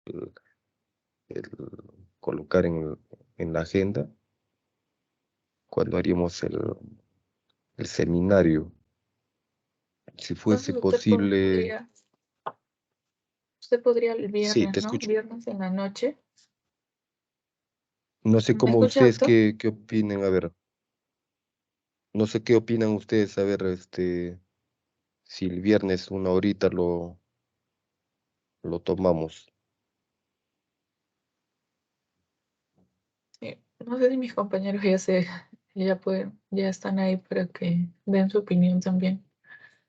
el colocar en la agenda cuando haríamos el seminario. Si fuese Entonces posible, usted podría el sí, viernes, te ¿no? escucho. Viernes en la noche. No sé ¿Me cómo escucha, ustedes doctor? qué opinen, a ver, no sé qué opinan ustedes, a ver, si el viernes una horita lo tomamos. Sí. No sé si mis compañeros ya están ahí para que den su opinión también.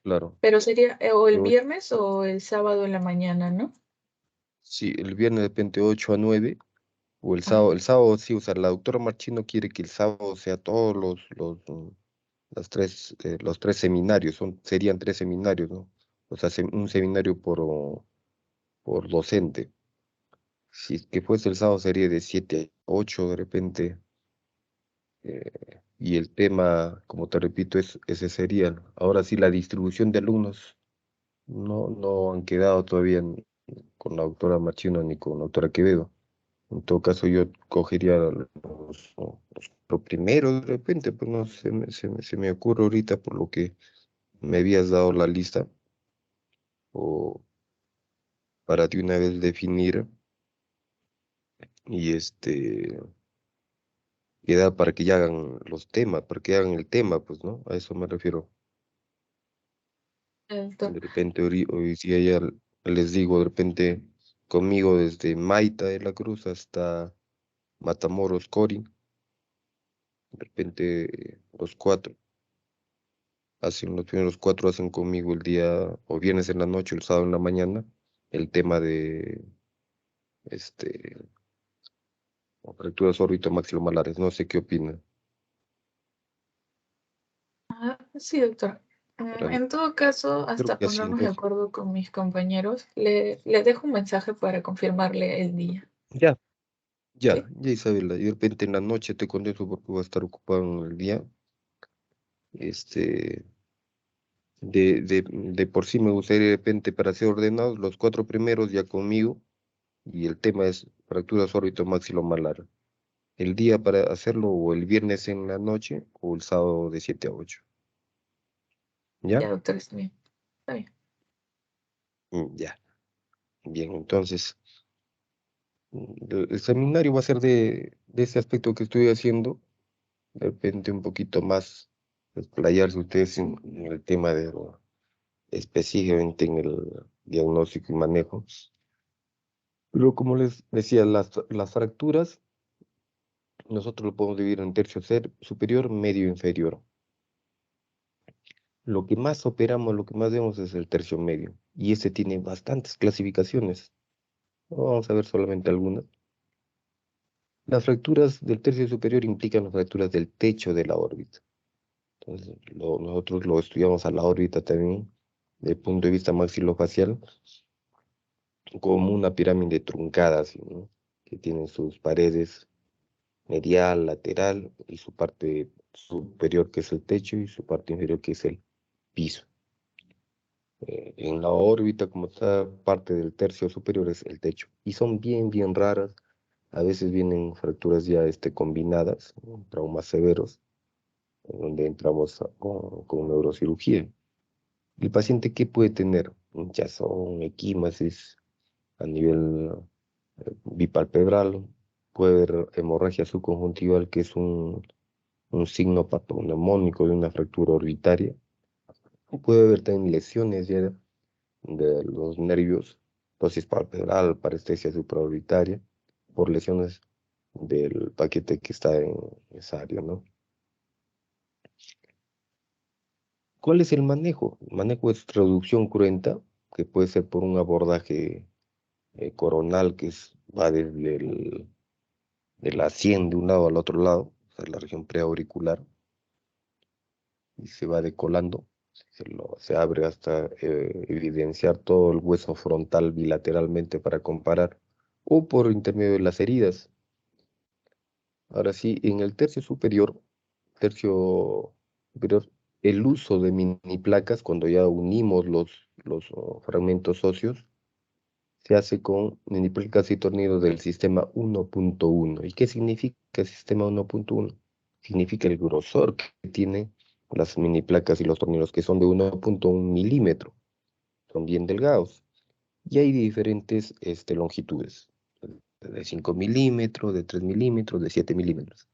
Claro. Pero sería o el Yo, viernes o el sábado en la mañana, ¿no? sí, el viernes de repente 8 a 9 o Ajá. el sábado sí, o sea, la doctora Marchino quiere que el sábado sea todos los tres seminarios, serían tres seminarios, ¿no? O sea, un seminario por docente. Si es que fuese el sábado sería de 7 a 8 de repente, y el tema, como te repito, ese sería, ¿no? Ahora sí, la distribución de alumnos no han quedado todavía con la doctora Marchino ni con la doctora Quevedo. En todo caso, yo cogería los primeros de repente, pues no se me ocurre ahorita por lo que me habías dado la lista, o para de una vez definir y queda para que ya hagan los temas, para que hagan el tema, pues, ¿no? A eso me refiero. Doctor. De repente, hoy sí ya les digo, de repente, conmigo desde Maita de la Cruz hasta Matamoros, Cori, de repente los cuatro. Los primeros cuatro hacen conmigo el día, o viernes en la noche, o el sábado en la mañana, el tema de este, fracturas órbito-maxilomalares. No sé qué opina. Ah, sí, doctor. Para- En todo caso, Creo hasta que así ponernos de entonces. acuerdo con mis compañeros, le dejo un mensaje para confirmarle el día. Ya, ¿Sí? ya, Isabela. Y de repente en la noche te contesto porque voy a estar ocupado en el día. Este, de por sí me gustaría de repente para ser ordenados los cuatro primeros ya conmigo. Y el tema es fracturas órbito-maxilomalar. El día para hacerlo o el viernes en la noche o el sábado de 7 a 8. ¿Ya? Ya, doctor, está bien. Está bien. Ya. Bien, entonces, el seminario va a ser de ese aspecto que estoy haciendo, de repente un poquito más explayarse ustedes en el tema específicamente en el diagnóstico y manejo. Pero como les decía, las fracturas, nosotros lo podemos dividir en tercio superior, medio, inferior. Lo que más operamos, lo que más vemos es el tercio medio, y ese tiene bastantes clasificaciones. Vamos a ver solamente algunas. Las fracturas del tercio superior implican las fracturas del techo de la órbita. Entonces, nosotros lo estudiamos a la órbita también, desde el punto de vista maxilofacial, como una pirámide truncada, así, ¿no? Que tiene sus paredes medial, lateral, y su parte superior, que es el techo, y su parte inferior, que es el piso. En la órbita, como está parte del tercio superior, es el techo. Y son bien, bien raras. A veces vienen fracturas ya combinadas, ¿no? Traumas severos, en donde entramos con neurocirugía. ¿El paciente qué puede tener? Hinchazón, equímasis a nivel bipalpebral, puede haber hemorragia subconjuntival, que es un signo patognomónico de una fractura orbitaria. Puede haber también lesiones ya de los nervios, dosis palpebral, parestesia supraorbitaria, por lesiones del paquete que está en esa área, ¿no? ¿Cuál es el manejo? El manejo es reducción cruenta, que puede ser por un abordaje coronal, va desde de la sien de un lado al otro lado, o sea, la región preauricular, y se va decolando, se abre hasta evidenciar todo el hueso frontal bilateralmente para comparar, o por intermedio de las heridas. Ahora sí, en el tercio superior, el uso de mini placas, cuando ya unimos los fragmentos óseos, se hace con mini-placas y tornillos del sistema 1.1. ¿Y qué significa el sistema 1.1? Significa el grosor que tiene las mini-placas y los tornillos, que son de 1.1 milímetro, son bien delgados. Y hay diferentes longitudes, de 5 milímetros, de 3 milímetros, de 7 milímetros.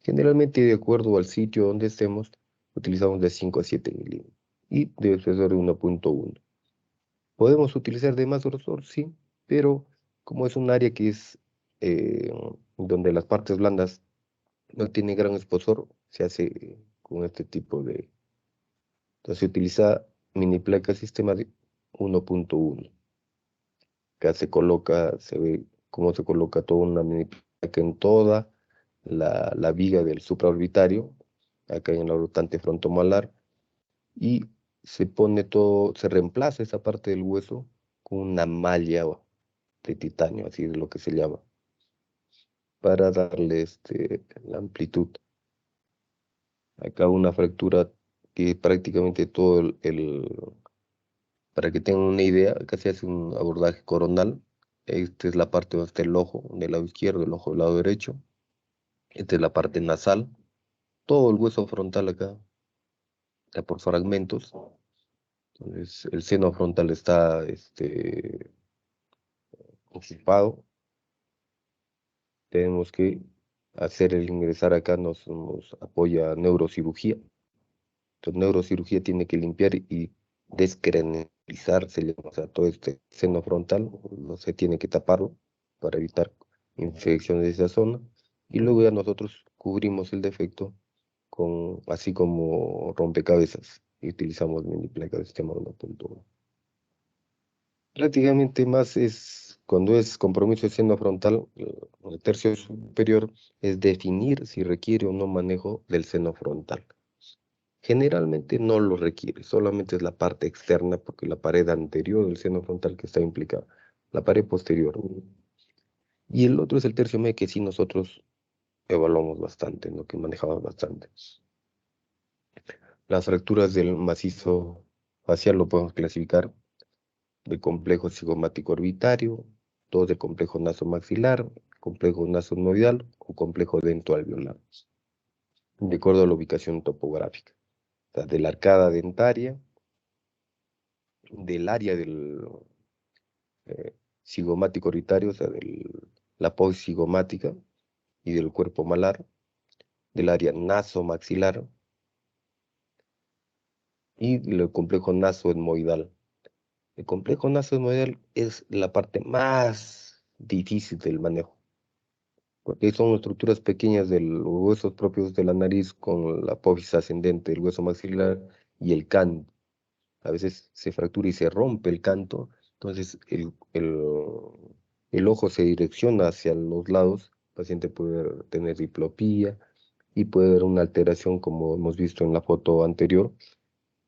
Generalmente, de acuerdo al sitio donde estemos, utilizamos de 5 a 7 milímetros y de espesor de 1.1. ¿Podemos utilizar de más grosor? Sí, pero como es un área que es donde las partes blandas no tienen gran espesor, se hace con este tipo de... Entonces se utiliza mini placa sistema de 1.1. Acá se coloca, se ve cómo se coloca toda una mini placa en toda la viga del supraorbitario, acá en la rotante frontomalar, y se pone todo, se reemplaza esa parte del hueso con una malla de titanio, así es lo que se llama, para darle la amplitud. Acá una fractura que prácticamente todo para que tengan una idea, acá se hace un abordaje coronal. Esta es la parte donde está el ojo del lado izquierdo, el ojo del lado derecho. Esta es la parte nasal. Todo el hueso frontal acá está por fragmentos. Entonces, el seno frontal está ocupado. Tenemos que hacer el ingresar acá, nos apoya neurocirugía. Entonces, neurocirugía tiene que limpiar y descranializar, se llama, o sea, todo este seno frontal, no se tiene que taparlo para evitar infecciones de esa zona. Y luego ya nosotros cubrimos el defecto así como rompecabezas, y utilizamos mini placa de sistema 1.1. Prácticamente más es, cuando es compromiso de seno frontal, el tercio superior, es definir si requiere o no manejo del seno frontal. Generalmente no lo requiere, solamente es la parte externa, porque la pared anterior del seno frontal que está implicada, la pared posterior. Y el otro es el tercio medio, que sí nosotros evaluamos bastante, ¿no? Que manejamos bastante. Las fracturas del macizo facial lo podemos clasificar de complejo cigomático orbitario, dos de complejo nasomaxilar, complejo nasonoidal o complejo dentoalveolar, de acuerdo a la ubicación topográfica. O sea, de la arcada dentaria, del área del cigomático orbitario, o sea, de la apófisis cigomática y del cuerpo malar, del área nasomaxilar y del complejo nasoetmoidal. El complejo nasoetmoidal es la parte más difícil del manejo, porque son estructuras pequeñas de los huesos propios de la nariz con la apófisis ascendente del hueso maxilar y el canto. A veces se fractura y se rompe el canto, entonces el ojo se direcciona hacia los lados, el paciente puede tener diplopía y puede haber una alteración como hemos visto en la foto anterior,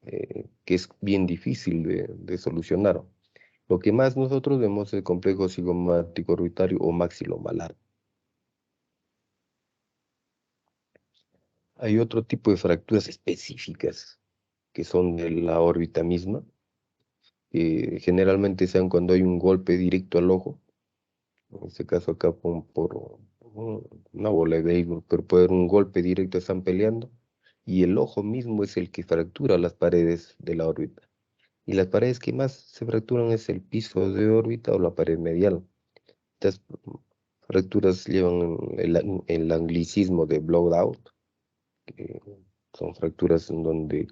que es bien difícil de solucionar. Lo que más nosotros vemos es el complejo cigomático orbitario o maxilomalar. Hay otro tipo de fracturas específicas que son de la órbita misma, que generalmente se dan cuando hay un golpe directo al ojo. En este caso acá una bola de béisbol, pero puede haber un golpe directo, están peleando, y el ojo mismo es el que fractura las paredes de la órbita. Y las paredes que más se fracturan es el piso de órbita o la pared medial. Estas fracturas llevan el anglicismo de blowout, que son fracturas en donde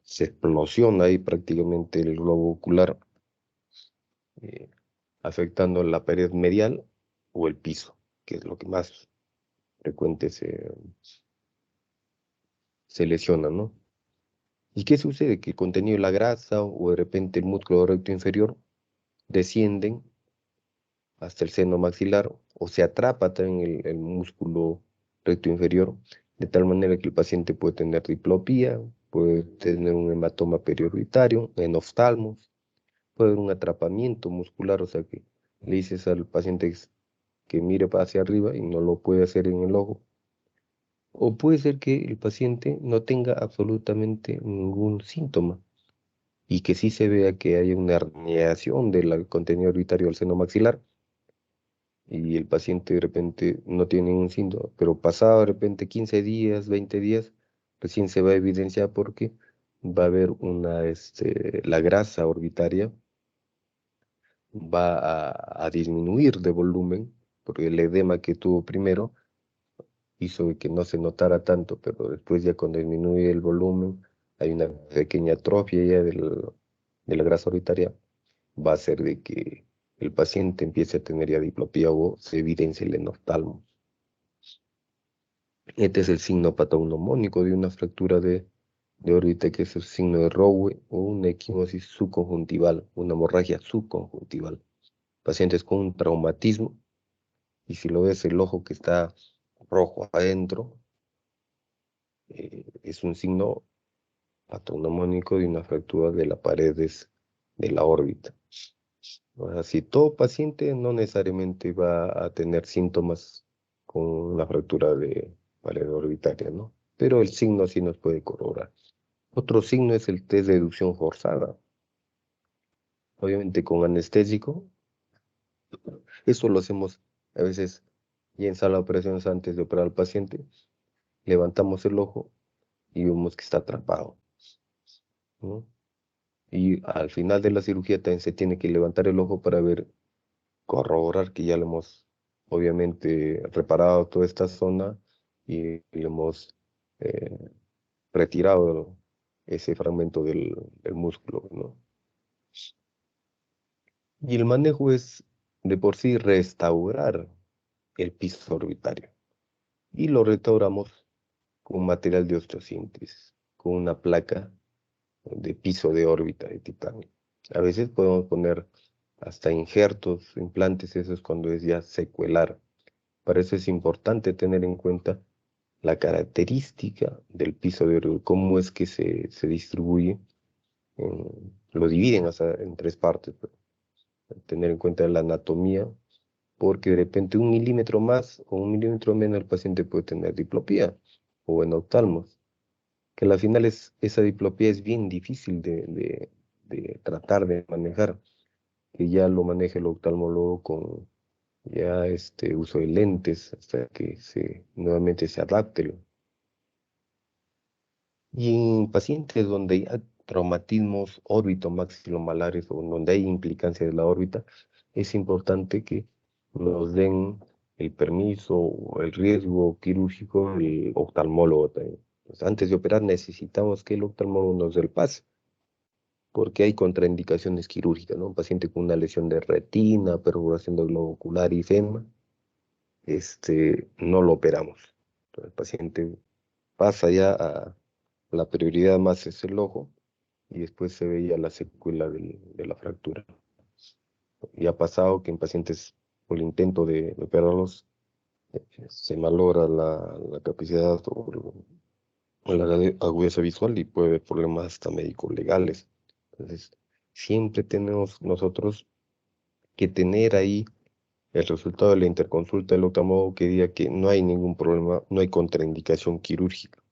se explosiona ahí prácticamente el globo ocular, eh, afectando la pared medial o el piso, que es lo que más frecuente se lesiona, ¿no? ¿Y qué sucede? Que el contenido de la grasa o de repente el músculo recto inferior descienden hasta el seno maxilar o se atrapa también el músculo recto inferior, de tal manera que el paciente puede tener diplopía, puede tener un hematoma periorbitario, en oftalmos, puede haber un atrapamiento muscular, o sea que le dices al paciente que mire para hacia arriba y no lo puede hacer en el ojo. O puede ser que el paciente no tenga absolutamente ningún síntoma y que sí se vea que hay una herniación del contenido orbitario del seno maxilar y el paciente de repente no tiene ningún síntoma, pero pasado de repente 15 días, 20 días, recién se va a evidenciar porque va a haber la grasa orbitaria va a disminuir de volumen, porque el edema que tuvo primero hizo que no se notara tanto, pero después ya cuando disminuye el volumen, hay una pequeña atrofia ya de la grasa orbitaria, va a hacer de que el paciente empiece a tener ya diplopía o se evidencie el enoftalmo. Este es el signo patognomónico de una fractura de órbita, que es el signo de Rowe o una equimosis subconjuntival, una hemorragia subconjuntival. Pacientes con un traumatismo, y si lo ves el ojo que está rojo adentro, es un signo patognomónico de una fractura de las paredes de la órbita. O sea, si todo paciente no necesariamente va a tener síntomas con una fractura de pared orbitaria, ¿no? Pero el signo sí nos puede corroborar. Otro signo es el test de deducción forzada. Obviamente con anestésico, eso lo hacemos a veces y en sala de operaciones antes de operar al paciente, levantamos el ojo y vemos que está atrapado, ¿no? Y al final de la cirugía también se tiene que levantar el ojo para ver, corroborar que ya le hemos, obviamente, reparado toda esta zona y le hemos eh, retirado ese fragmento del músculo, ¿no? Y el manejo es de por sí restaurar el piso orbitario. Y lo restauramos con material de osteosíntesis, con una placa de piso de órbita de titanio. A veces podemos poner hasta injertos, implantes, eso es cuando es ya secuelar. Para eso es importante tener en cuenta la característica del piso de órbita, cómo es que se distribuye, lo dividen hasta en tres partes, pero tener en cuenta la anatomía, porque de repente 1 milímetro más o 1 milímetro menos el paciente puede tener diplopía o enoftalmos, que al final esa diplopía es bien difícil de tratar de manejar, que ya lo maneje el oftalmólogo con ya uso de lentes hasta que nuevamente se adapte. Y en pacientes donde hay traumatismos órbito-maxilomalares o donde hay implicancia de la órbita, es importante que nos den el permiso o el riesgo quirúrgico del oftalmólogo también. Pues antes de operar necesitamos que el oftalmólogo nos dé el pase, porque hay contraindicaciones quirúrgicas, ¿no? Un paciente con una lesión de retina, perforación del globo ocular y edema, no lo operamos. Entonces, el paciente pasa ya a la prioridad más es el ojo y después se veía la secuela de la fractura. Y ha pasado que en pacientes por el intento de operarlos se malogra la capacidad o la agudeza visual y puede haber problemas hasta médicos legales. Entonces, siempre tenemos nosotros que tener ahí el resultado de la interconsulta del oftalmólogo que diga que no hay ningún problema, no hay contraindicación quirúrgica.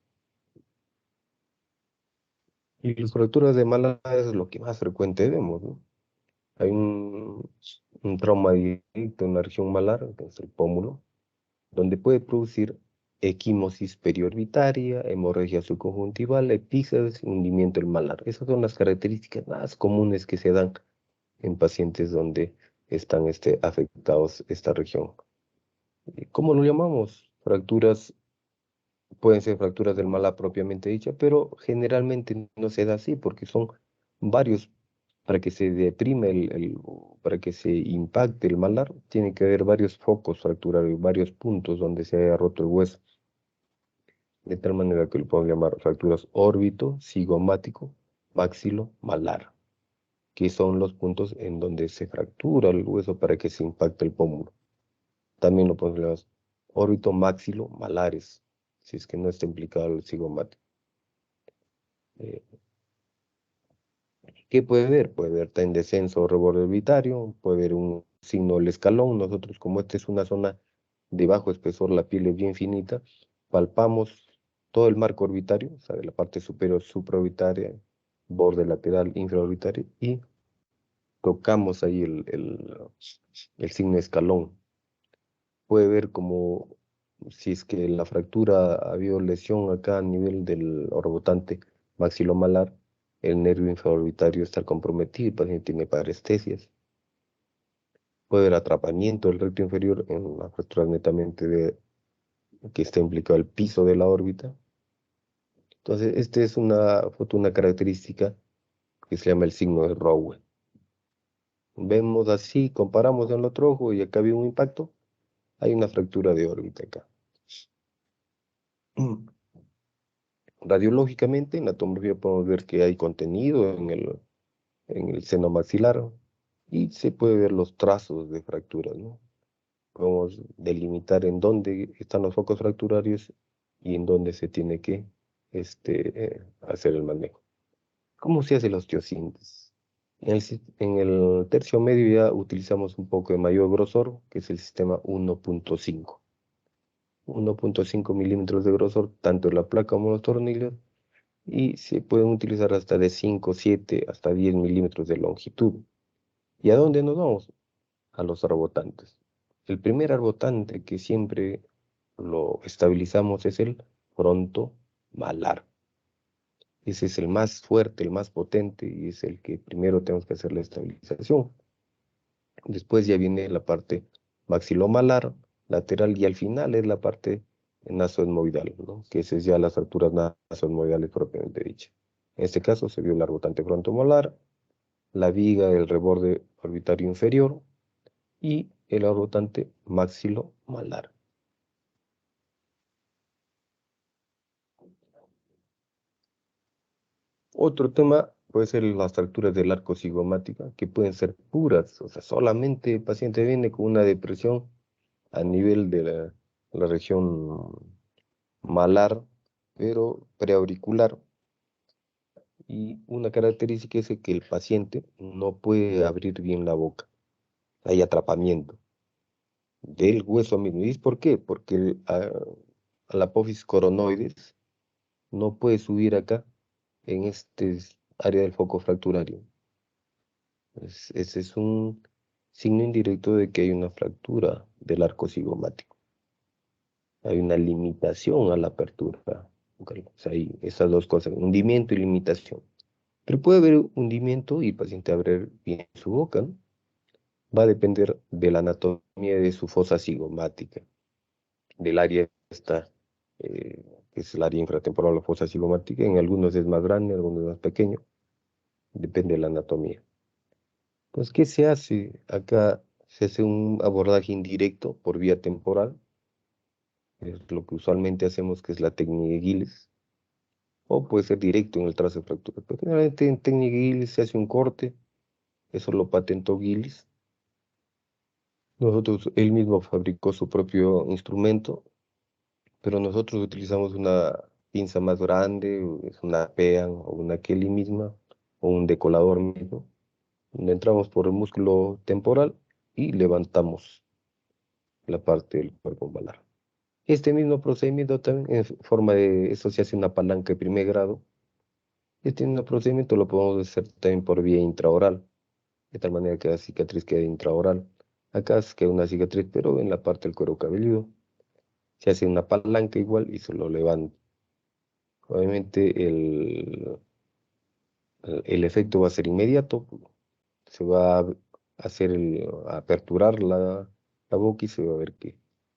Y las fracturas de mala es lo que más frecuente vemos, ¿no? Hay un trauma directo en la región malar, que es el pómulo, donde puede producir equimosis periorbitaria, hemorragia subconjuntival, epixis, hundimiento del malar. Esas son las características más comunes que se dan en pacientes donde están afectados esta región. ¿Cómo lo llamamos? Fracturas, pueden ser fracturas del malar propiamente dicha, pero generalmente no se da así porque son varios. Para que se deprime para que se impacte el malar, tiene que haber varios focos fracturarios, varios puntos donde se haya roto el hueso, de tal manera que lo podemos llamar fracturas órbito, cigomático, maxilo, malar, que son los puntos en donde se fractura el hueso para que se impacte el pómulo. También lo podemos llamar órbito, maxilo, malares, si es que no está implicado el cigomático. Eh, ¿Qué puede ver? Puede ver en descenso o reborde orbitario, puede ver un signo del escalón. Nosotros, como esta es una zona de bajo espesor, la piel es bien finita, palpamos todo el marco orbitario, o sea, de la parte superior supraorbitaria borde lateral infraorbitario y tocamos ahí el signo de escalón. Puede ver como si es que la fractura ha habido lesión acá a nivel del orbitante maxilomalar, el nervio infraorbitario está comprometido, el paciente tiene parestesias. Puede haber atrapamiento del recto inferior en la fractura netamente que está implicado el piso de la órbita. Entonces, esta es una foto, una característica que se llama el signo de Rowe. Vemos así, comparamos en el otro ojo y acá había un impacto, hay una fractura de órbita acá. Radiológicamente, en la tomografía podemos ver que hay contenido en el seno maxilar y se puede ver los trazos de fracturas, ¿no? Podemos delimitar en dónde están los focos fracturarios y en dónde se tiene que hacer el manejo. ¿Cómo se hace la osteosíntesis? En el tercio medio ya utilizamos un poco de mayor grosor, que es el sistema 1.5. 1.5 milímetros de grosor, tanto en la placa como en los tornillos, y se pueden utilizar hasta de 5, 7, hasta 10 milímetros de longitud. ¿Y a dónde nos vamos? A los arbotantes. El primer arbotante que siempre lo estabilizamos es el fronto malar. Ese es el más fuerte, el más potente y es el que primero tenemos que hacer la estabilización. Después ya viene la parte maxilomalar, lateral y al final es la parte nasoetmoidal, ¿no? Que esa es ya las fracturas nasoetmoidales propiamente dichas. En este caso se vio el arbotante frontomolar, la viga del reborde orbitario inferior y el arbotante maxilomalar. Otro tema puede ser las fracturas del arco cigomática, que pueden ser puras, o sea, solamente el paciente viene con una depresión a nivel de la región malar, pero preauricular. Y una característica es que el paciente no puede abrir bien la boca, hay atrapamiento del hueso mismo. ¿Y es por qué? Porque a la apófisis coronoides no puede subir acá en este área del foco fracturario. Ese es un signo indirecto de que hay una fractura del arco cigomático. Hay una limitación a la apertura. ¿Ok? O sea, hay esas dos cosas, hundimiento y limitación. Pero puede haber hundimiento y el paciente abre bien su boca, ¿no? Va a depender de la anatomía de su fosa cigomática, del área esta, que es el área infratemporal o la fosa cigomática. En algunos es más grande, en algunos es más pequeño. Depende de la anatomía. Pues, ¿qué se hace? Acá se hace un abordaje indirecto por vía temporal, es lo que usualmente hacemos, que es la técnica de Gilles, o puede ser directo en el trazo de fractura. Pero generalmente en técnica de Gilles se hace un corte, eso lo patentó Gilles. Él mismo fabricó su propio instrumento, pero nosotros utilizamos una pinza más grande, o es una PEAN o una Kelly misma, o un decolador mismo, donde entramos por el músculo temporal y levantamos la parte del cuerpo malar. Este mismo procedimiento también en forma de, eso se hace una palanca de primer grado. Este mismo procedimiento lo podemos hacer también por vía intraoral, de tal manera que la cicatriz quede intraoral. Acá se queda una cicatriz, pero en la parte del cuero cabelludo. Se hace una palanca igual y se lo levanta. Obviamente el efecto va a ser inmediato, se va a hacer a aperturar la boca y se va a ver que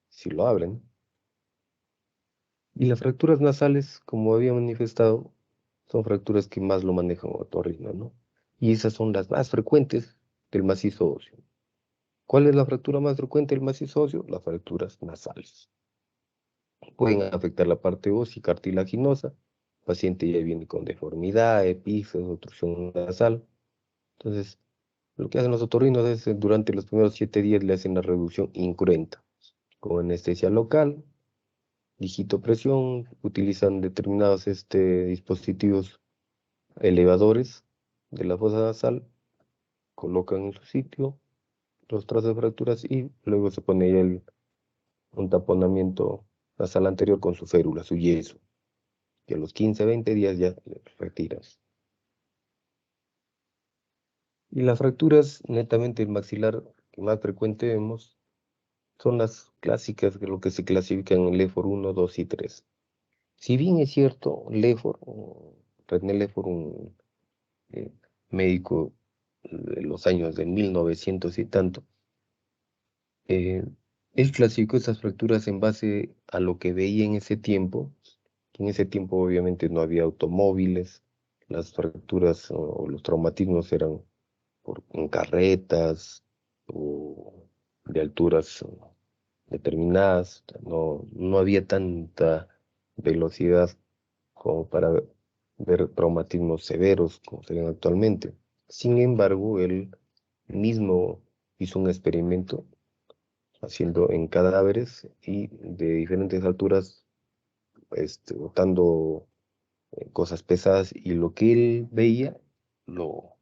si lo abren. Y las fracturas nasales, como había manifestado, son fracturas que más lo manejan otorrino, ¿no? Y esas son las más frecuentes del macizo óseo. ¿Cuál es la fractura más frecuente del macizo óseo? Las fracturas nasales. Pueden afectar la parte ósea y cartilaginosa. El paciente ya viene con deformidad, epífisis, obstrucción nasal. Entonces, lo que hacen los otorrinos es, durante los primeros 7 días le hacen la reducción incruenta, con anestesia local, digitopresión, utilizan determinados dispositivos elevadores de la fosa nasal, colocan en su sitio los trazos de fracturas y luego se pone ya un taponamiento nasal anterior con su férula, su yeso. Y a los 15, 20 días ya le retiras. Y las fracturas netamente del maxilar que más frecuente vemos son las clásicas, de lo que se clasifican en LEFOR 1, 2 y 3. Si bien es cierto, LEFOR, René LEFOR, un eh, médico de los años de 1900 y tanto, eh, él clasificó esas fracturas en base a lo que veía en ese tiempo, que en ese tiempo obviamente no había automóviles, las fracturas o los traumatismos eran en carretas o de alturas determinadas, no había tanta velocidad como para ver traumatismos severos como serían actualmente. Sin embargo, él mismo hizo un experimento haciendo en cadáveres y de diferentes alturas, botando cosas pesadas, y lo que él veía lo,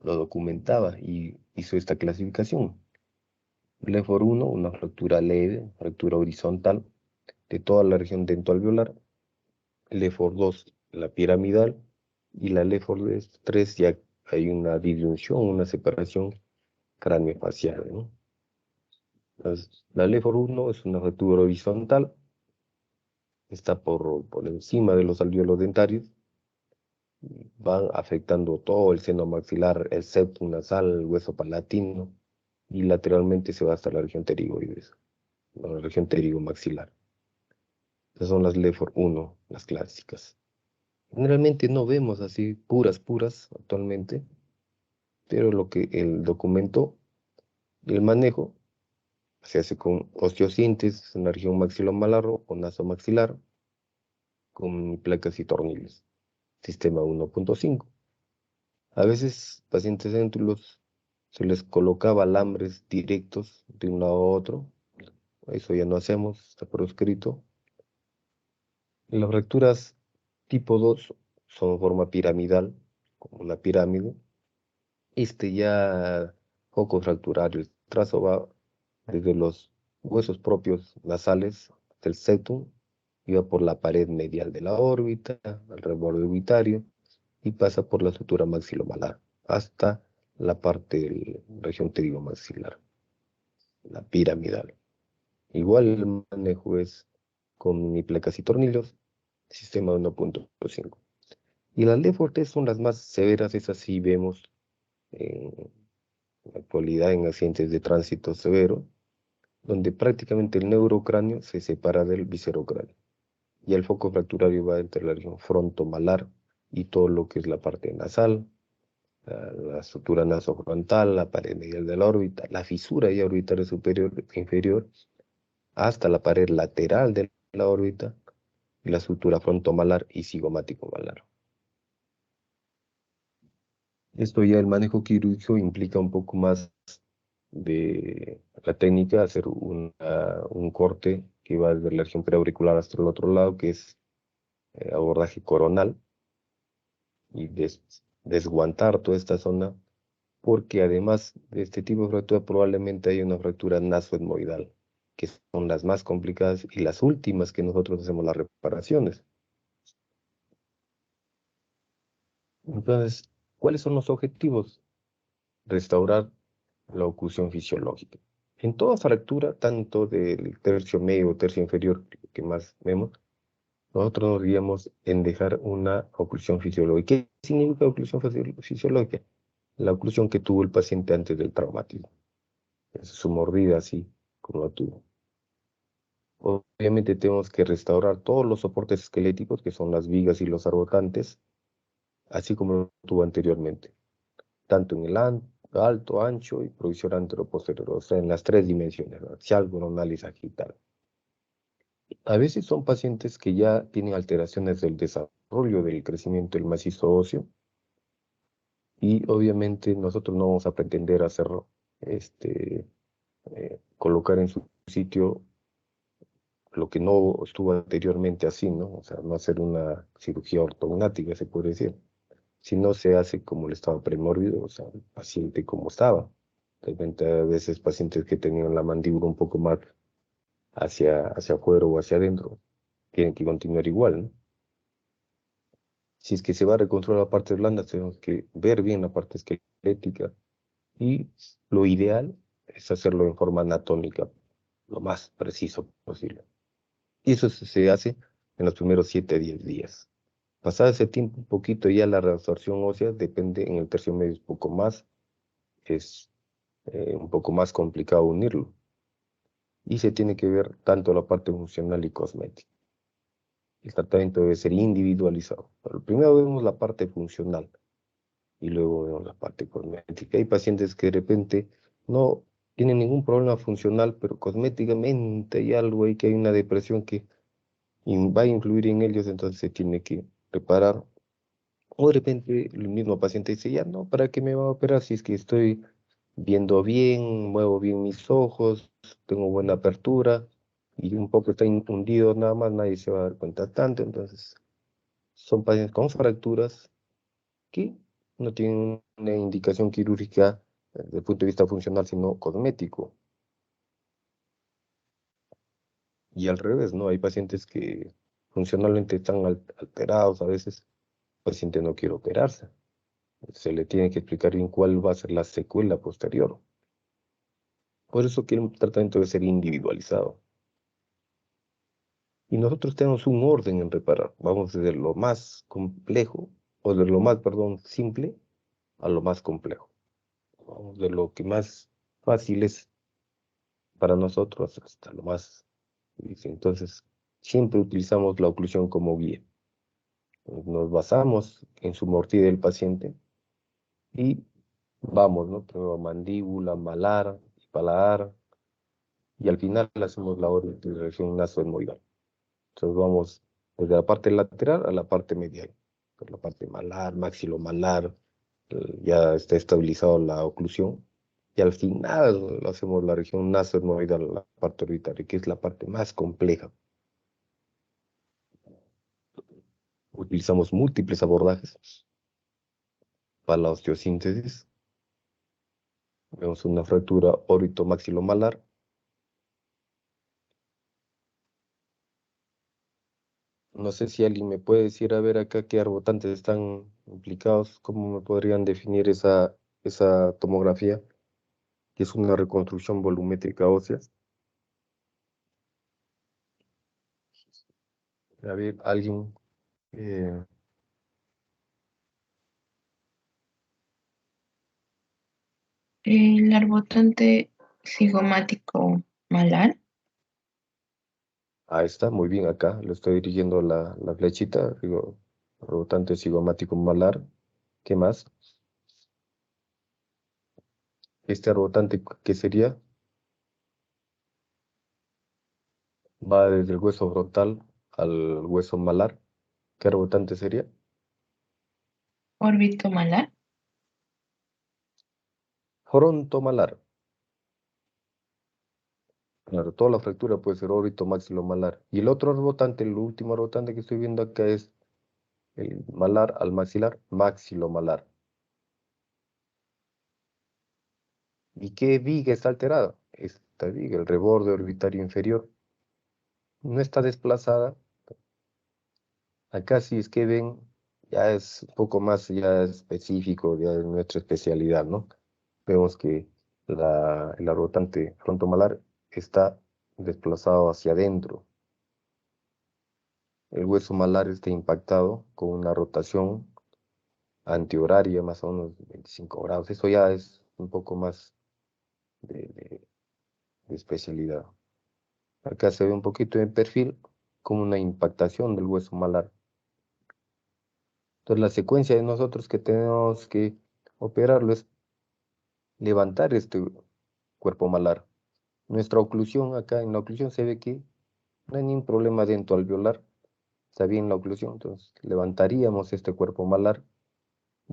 lo documentaba y hizo esta clasificación. LEFOR 1, una fractura leve, fractura horizontal de toda la región dentoalveolar. LEFOR 2, la piramidal. Y la LEFOR 3, ya hay una disyunción, una separación craneofacial, ¿no? Entonces, la LEFOR 1 es una fractura horizontal, está por encima de los alvéolos dentarios, van afectando todo el seno maxilar, el septum nasal, el hueso palatino, y lateralmente se va hasta la región pterigoides, la región pterigomaxilar. Esas son las LEFOR 1, las clásicas. Generalmente no vemos así puras actualmente, pero lo que el documento, el manejo, se hace con osteosíntesis en la región maxilomalar o nasomaxilar, con placas y tornillos, sistema 1.5. A veces pacientes éntulos se les colocaba alambres directos de un lado a otro, eso ya no hacemos, está proscrito. Las fracturas tipo 2 son forma piramidal, como una pirámide. Ya foco fracturario, el trazo va desde los huesos propios nasales del septum y va por la pared medial de la órbita, al reborde orbitario, y pasa por la sutura maxilomalar hasta la parte de la región pterigomaxilar, la piramidal. Igual el manejo es con ni placas y tornillos, sistema 1.5. Y las Lefortes son las más severas, esas sí vemos en la actualidad en accidentes de tránsito severo, donde prácticamente el neurocráneo se separa del viscerocráneo y el foco fracturario va entre la región frontomalar y todo lo que es la parte nasal, la sutura nasofrontal, la pared medial de la órbita, la fisura ya orbitaria superior e inferior, hasta la pared lateral de la órbita y la sutura frontomalar y cigomático malar. Esto ya el manejo quirúrgico implica un poco más de la técnica, hacer un corte que va desde la región preauricular hasta el otro lado, que es abordaje coronal, y desguantar toda esta zona, porque además de este tipo de fractura probablemente hay una fractura nasoetmoidal, que son las más complicadas y las últimas que nosotros hacemos las reparaciones. Entonces, ¿cuáles son los objetivos? Restaurar la oclusión fisiológica. En toda fractura, tanto del tercio medio o tercio inferior, que más vemos, nosotros nos guiamos en dejar una oclusión fisiológica. ¿Qué significa oclusión fisiológica? La oclusión que tuvo el paciente antes del traumatismo. Es su mordida así como la tuvo. Obviamente tenemos que restaurar todos los soportes esqueléticos, que son las vigas y los arbotantes, así como lo tuvo anteriormente, tanto en el alto, ancho y provisión anteroposterior, o sea, en las tres dimensiones, axial, coronal y sagital. A veces son pacientes que ya tienen alteraciones del desarrollo del crecimiento del macizo óseo, y obviamente nosotros no vamos a pretender hacerlo, colocar en su sitio lo que no estuvo anteriormente así, ¿no? O sea, no hacer una cirugía ortognática, se puede decir. Si no se hace como el estado premórbido, o sea, el paciente como estaba. De repente, a veces pacientes que tenían la mandíbula un poco más hacia afuera o hacia adentro, tienen que continuar igual, ¿no? Si es que se va a reconstruir la parte blanda, tenemos que ver bien la parte esquelética y lo ideal es hacerlo en forma anatómica, lo más preciso posible. Y eso se hace en los primeros 7 a 10 días. Pasado ese tiempo, un poquito ya la reabsorción ósea depende, en el tercio medio es un poco más complicado unirlo. Y se tiene que ver tanto la parte funcional y cosmética. El tratamiento debe ser individualizado. Pero primero vemos la parte funcional y luego vemos la parte cosmética. Hay pacientes que de repente no tienen ningún problema funcional, pero cosméticamente hay algo ahí, que hay una depresión que va a influir en ellos, entonces se tiene que preparar. O de repente el mismo paciente dice, ya no, ¿para qué me va a operar si es que estoy viendo bien, muevo bien mis ojos, tengo buena apertura y un poco está hundido nada más, nadie se va a dar cuenta tanto? Entonces, son pacientes con fracturas que no tienen una indicación quirúrgica desde el punto de vista funcional, sino cosmético. Y al revés, ¿no? Hay pacientes que funcionalmente están alterados, a veces el paciente no quiere operarse. Se le tiene que explicar bien cuál va a ser la secuela posterior. Por eso que el tratamiento debe ser individualizado. Y nosotros tenemos un orden en reparar. Vamos desde lo más complejo, o de lo más, perdón, simple, a lo más complejo. Vamos de lo que más fácil es para nosotros hasta lo más difícil. Entonces, siempre utilizamos la oclusión como guía. Nos basamos en su mordida del paciente y vamos, ¿no? Primero mandíbula, malar, paladar, y al final hacemos la orientación nasoetmoidal. Entonces vamos desde la parte lateral a la parte medial. Por la parte malar, maxilomalar, ya está estabilizada la oclusión. Y al final hacemos la región nasoetmoidal, la parte orbitaria, que es la parte más compleja. Utilizamos múltiples abordajes para la osteosíntesis. Vemos una fractura órbito-maxilomalar. No sé si alguien me puede decir, a ver acá qué arbotantes están implicados, cómo me podrían definir esa tomografía, que es una reconstrucción volumétrica ósea. A ver, alguien, eh, El arbotante cigomático malar, ahí está, muy bien acá, le estoy dirigiendo la flechita, digo, rebotante cigomático malar. ¿Qué más? Este rebotante, ¿qué sería? Va desde el hueso frontal al hueso malar. ¿Qué rebotante sería? órbito malar, Frontomalar. Claro, toda la fractura puede ser órbito maxilomalar. Y el otro rebotante, el último rebotante que estoy viendo acá es el malar al maxilar, maxilomalar. ¿Y qué viga está alterada? Esta viga, el reborde orbitario inferior, no está desplazada. Acá si es que ven, ya es un poco más ya específico, ya de nuestra especialidad, ¿no? Vemos que el rebotante frontomalar está desplazado hacia adentro. El hueso malar está impactado con una rotación antihoraria, más o menos 25 grados. Eso ya es un poco más de especialidad. Acá se ve un poquito en perfil como una impactación del hueso malar. Entonces la secuencia de nosotros que tenemos que operarlo es levantar este cuerpo malar. Nuestra oclusión acá, en la oclusión se ve que no hay ningún problema dentro alveolar. Está bien la oclusión, entonces levantaríamos este cuerpo malar.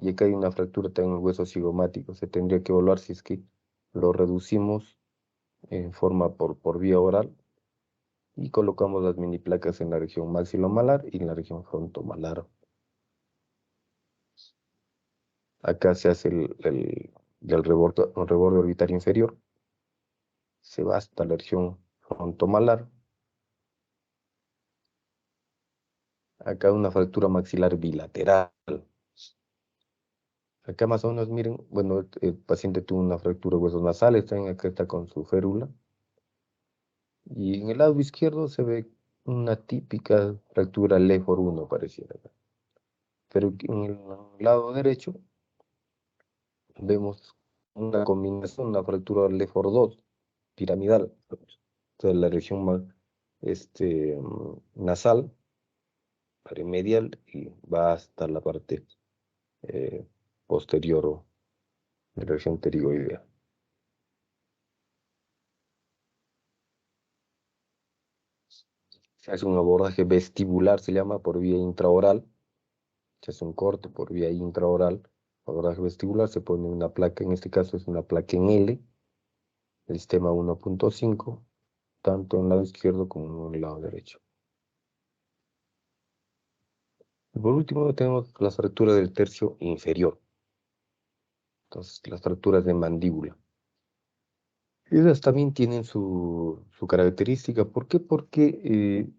Y acá hay una fractura también en el hueso cigomático. Se tendría que evaluar si es que lo reducimos en forma por vía oral y colocamos las mini placas en la región maxilomalar y en la región frontomalar. Acá se hace del reborde orbitario inferior, se va hasta la región frontomalar. Acá una fractura maxilar bilateral. Acá más o menos, miren, bueno, el paciente tuvo una fractura de huesos nasales, también acá está con su férula. Y en el lado izquierdo se ve una típica fractura Lefor 1, pareciera. Pero en el lado derecho vemos una combinación, una fractura Lefor 2, piramidal. Entonces la región más, nasal, medial, y va hasta la parte eh, posterior o de la región pterigoidea. Se hace un abordaje vestibular, se llama, por vía intraoral. Se hace un corte por vía intraoral. Abordaje vestibular, se pone una placa, en este caso es una placa en L, el sistema 1.5, tanto en el lado izquierdo como en el lado derecho. Y por último tenemos la fractura del tercio inferior. Entonces, las fracturas de mandíbula. Esas también tienen su característica. ¿Por qué? Porque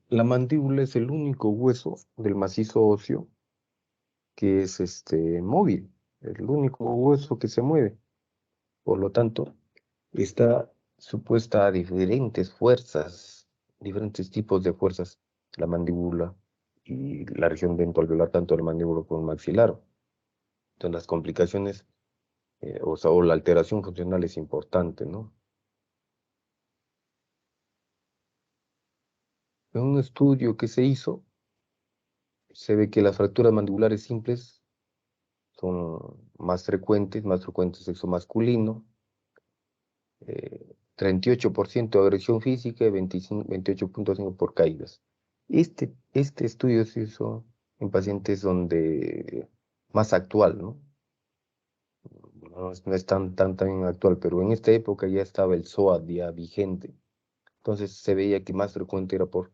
la mandíbula es el único hueso del macizo óseo que es móvil, el único hueso que se mueve. Por lo tanto, está supuesta a diferentes fuerzas, diferentes tipos de fuerzas, la mandíbula y la región dentoalveolar, tanto el mandíbula como el maxilar. Entonces, las complicaciones, o la alteración funcional es importante, ¿no? En un estudio que se hizo, se ve que las fracturas mandibulares simples son más frecuentes sexo masculino, 38% de agresión física y 28.5% por caídas. Este estudio se hizo en pacientes donde más actual, ¿no? No es tan actual, pero en esta época ya estaba el SOAT ya vigente. Entonces se veía que más frecuente era por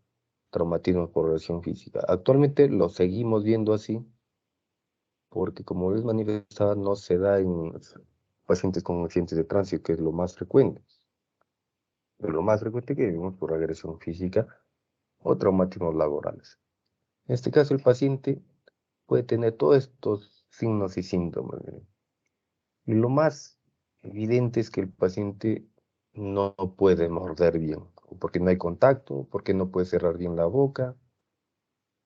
traumatismo por agresión física. Actualmente lo seguimos viendo así, porque como les manifestaba, no se da en pacientes con accidentes de tránsito, que es lo más frecuente. Pero lo más frecuente que vemos por agresión física o traumatismos laborales. En este caso, el paciente puede tener todos estos signos y síntomas. Y lo más evidente es que el paciente no puede morder bien, o porque no hay contacto, porque no puede cerrar bien la boca,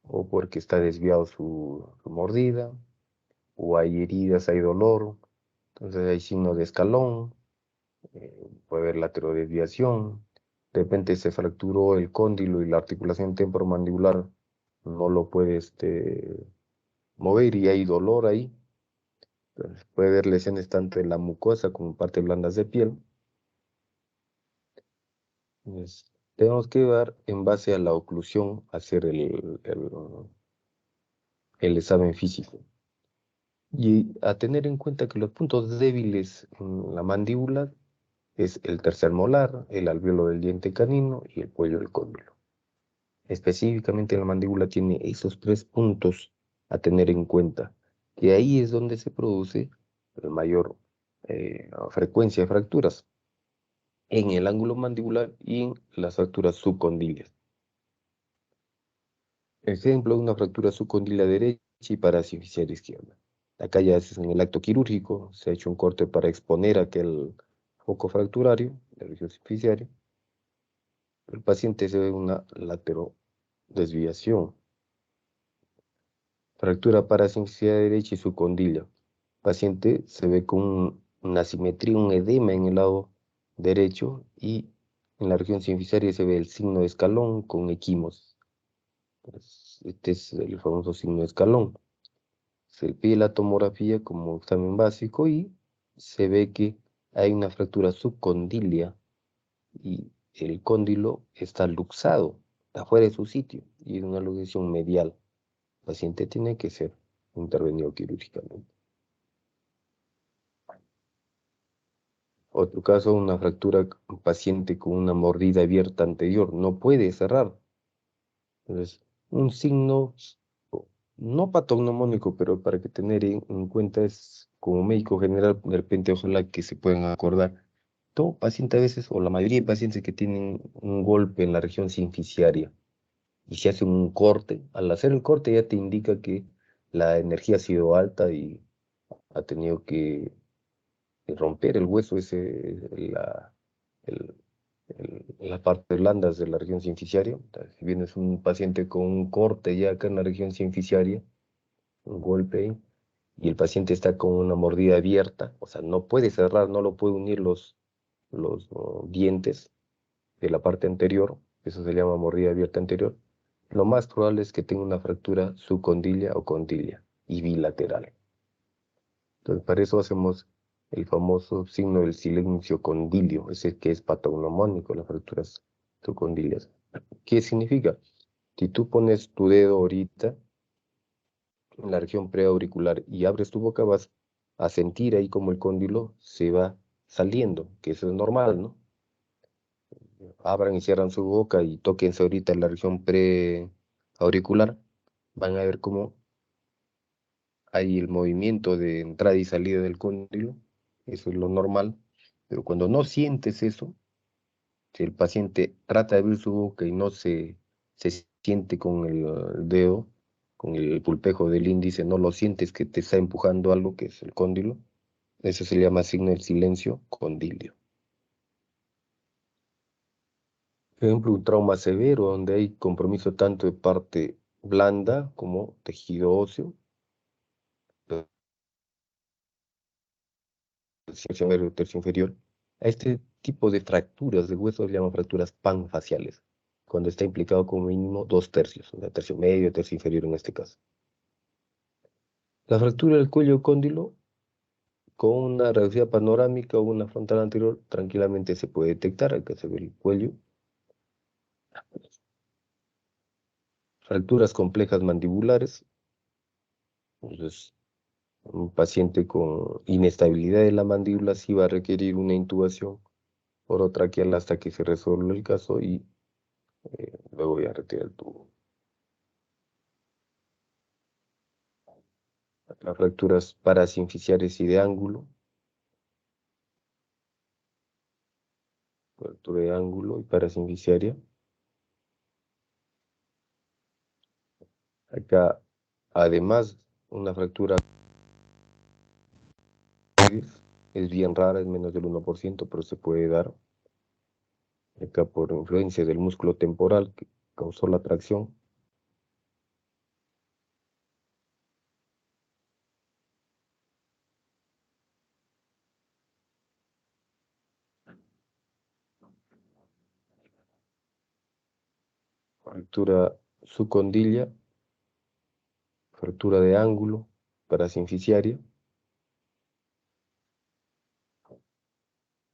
o porque está desviado su mordida, o hay heridas, hay dolor, entonces hay signos de escalón, puede haber laterodesviación, de repente se fracturó el cóndilo y la articulación temporomandibular no lo puede mover y hay dolor ahí. Entonces, puede haber lesiones tanto en la mucosa como en partes blandas de piel. Entonces, tenemos que ver en base a la oclusión, hacer el examen físico. Y a tener en cuenta que los puntos débiles en la mandíbula es el tercer molar, el alvéolo del diente canino y el cuello del cóndilo. Específicamente la mandíbula tiene esos 3 puntos a tener en cuenta, que ahí es donde se produce la mayor frecuencia de fracturas, en el ángulo mandibular y en las fracturas subcondilias. Ejemplo, una fractura subcondilia derecha y parasinficial izquierda. Acá ya es en el acto quirúrgico, se ha hecho un corte para exponer aquel foco fracturario, la región subficiaria. El paciente se ve una laterodesviación. Fractura parasinficial derecha y subcondilia. Paciente se ve con una asimetría, un edema en el lado derecho y en la región sinficiaria se ve el signo de escalón con equimosis. Este es el famoso signo de escalón. Se pide la tomografía como examen básico y se ve que hay una fractura subcondilia y el cóndilo está luxado, afuera de su sitio, y es una luxación medial. El paciente tiene que ser intervenido quirúrgicamente. Otro caso, una fractura, un paciente con una mordida abierta anterior, no puede cerrar. Entonces, un signo no patognomónico, pero para que tener en cuenta es como médico general, de repente ojalá que se puedan acordar. Todo paciente a veces, o la mayoría de pacientes que tienen un golpe en la región sinficiaria, y se hace un corte. Al hacer el corte ya te indica que la energía ha sido alta y ha tenido que romper el hueso, el- las partes blandas de la región sinficiaria. Entonces, si vienes un paciente con un corte ya acá en la región sinficiaria, un golpe ahí, y el paciente está con una mordida abierta, o sea, no puede cerrar, no lo puede unir los dientes de la parte anterior, eso se llama mordida abierta anterior, lo más probable es que tenga una fractura subcondilla o condilla y bilateral. Entonces, para eso hacemos el famoso signo del silencio condilio, ese que es patognomónico, las fracturas subcondilias. ¿Qué significa? Si tú pones tu dedo ahorita en la región preauricular y abres tu boca, vas a sentir ahí como el cóndilo se va saliendo, que eso es normal, ¿no? Abran y cierran su boca y tóquense ahorita en la región preauricular, van a ver cómo hay el movimiento de entrada y salida del cóndilo, eso es lo normal, pero cuando no sientes eso, si el paciente trata de abrir su boca y no se siente con el dedo, con el pulpejo del índice, no lo sientes que te está empujando algo que es el cóndilo, eso se llama signo del silencio condilio. Por ejemplo, un trauma severo donde hay compromiso tanto de parte blanda como tejido óseo, tercio inferior. A este tipo de fracturas de hueso se llaman fracturas panfaciales, cuando está implicado como mínimo 2/3, o sea, tercio medio, tercio inferior en este caso. La fractura del cuello cóndilo con una radiografía panorámica o una frontal anterior tranquilamente se puede detectar. Acá se ve el cuello. Fracturas complejas mandibulares. Entonces, un paciente con inestabilidad de la mandíbula sí va a requerir una intubación orotraqueal hasta que se resuelva el caso y luego voy a retirar el tubo. Las fracturas parasinficiales y de ángulo. Fractura de ángulo y parasinficiaria. Acá, además, una fractura es bien rara, es menos del 1%, pero se puede dar. Acá por influencia del músculo temporal que causó la tracción. Fractura subcondilla, fractura de ángulo, parasinficiaria.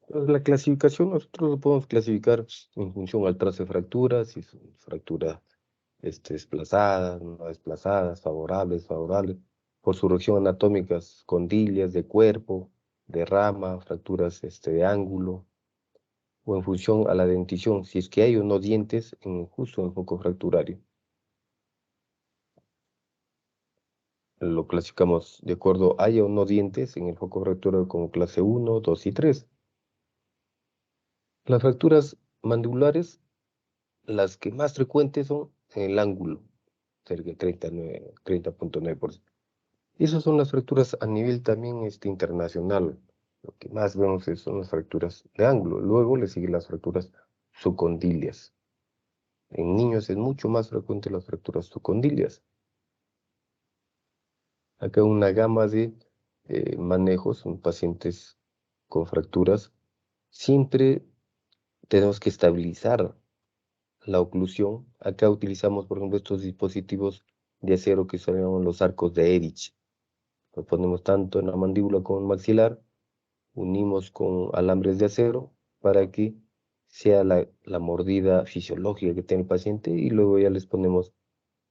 Entonces, la clasificación nosotros lo podemos clasificar en función al trazo de fractura, si son fracturas desplazadas, no desplazadas, favorables, favorables, por su región anatómicas, condilias de cuerpo, de rama, fracturas de ángulo, o en función a la dentición, si es que hay o no dientes justo en el foco fracturario. Lo clasificamos de acuerdo a haya o no dientes en el foco fracturario como clase 1, 2 y 3. Las fracturas mandibulares, las que más frecuentes son en el ángulo, cerca del 30.9%. Esas son las fracturas a nivel también internacional. Lo que más vemos son las fracturas de ángulo. Luego le siguen las fracturas subcondilias. En niños es mucho más frecuente las fracturas subcondilias. Acá una gama de manejos en pacientes con fracturas. Siempre tenemos que estabilizar la oclusión. Acá utilizamos, por ejemplo, estos dispositivos de acero que son los arcos de Erich. Los ponemos tanto en la mandíbula como en el maxilar, unimos con alambres de acero para que sea la mordida fisiológica que tiene el paciente y luego ya les ponemos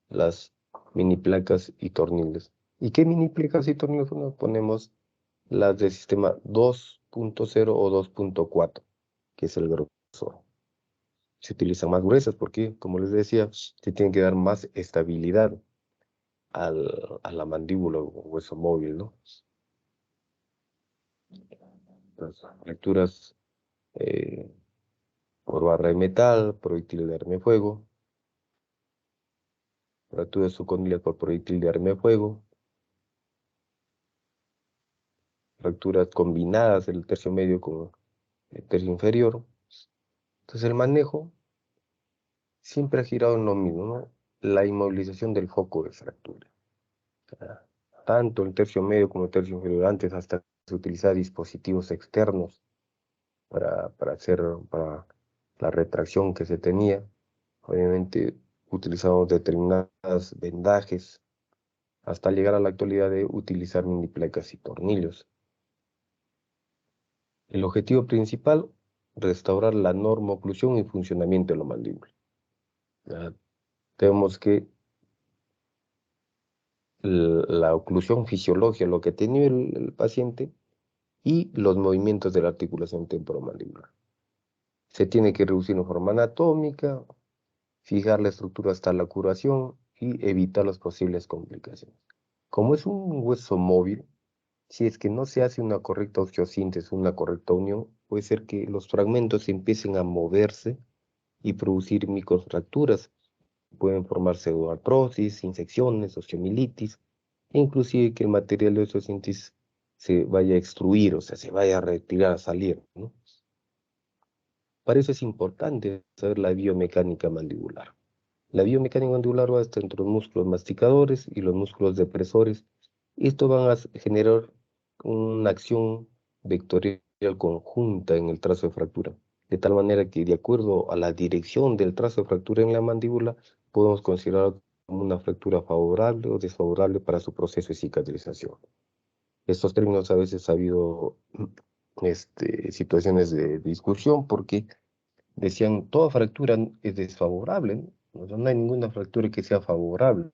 las mini placas y tornillos. ¿Y qué mini placas y tornillos? Nos ponemos las del sistema 2.0 o 2.4, que es el grosor. Se utilizan más gruesas porque, como les decía, se tiene que dar más estabilidad a la mandíbula o hueso móvil, ¿no? Las fracturas por barra de metal, proyectil de arma de fuego. fracturas subcondylias por proyectil de arma de fuego, fracturas combinadas del tercio medio con el tercio inferior. Entonces el manejo siempre ha girado en lo mismo, ¿no? La inmovilización del foco de fractura. Tanto el tercio medio como el tercio inferior, antes hasta se utilizaba dispositivos externos para la retracción que se tenía. Obviamente utilizamos determinados vendajes hasta llegar a la actualidad de utilizar mini placas y tornillos. El objetivo principal, restaurar la normoclusión y funcionamiento de la mandíbula. Tenemos que la oclusión fisiológica, lo que tenía el paciente, y los movimientos de la articulación temporomandibular. Se tiene que reducir en forma anatómica, fijar la estructura hasta la curación y evitar las posibles complicaciones. Como es un hueso móvil, si es que no se hace una correcta osteosíntesis, una correcta unión, puede ser que los fragmentos empiecen a moverse y producir microfracturas. Pueden formar pseudoartrosis, infecciones, osteomielitis, e inclusive que el material de osteosíntesis se vaya a extruir, o sea, se vaya a retirar, a salir, ¿no? Para eso es importante saber la biomecánica mandibular. La biomecánica mandibular va a estar entre los músculos masticadores y los músculos depresores. Estos van a generar una acción vectorial conjunta en el trazo de fractura, de tal manera que de acuerdo a la dirección del trazo de fractura en la mandíbula, podemos considerar como una fractura favorable o desfavorable para su proceso de cicatrización. Estos términos a veces ha habido situaciones de discusión porque decían toda fractura es desfavorable, ¿no? O sea, no hay ninguna fractura que sea favorable.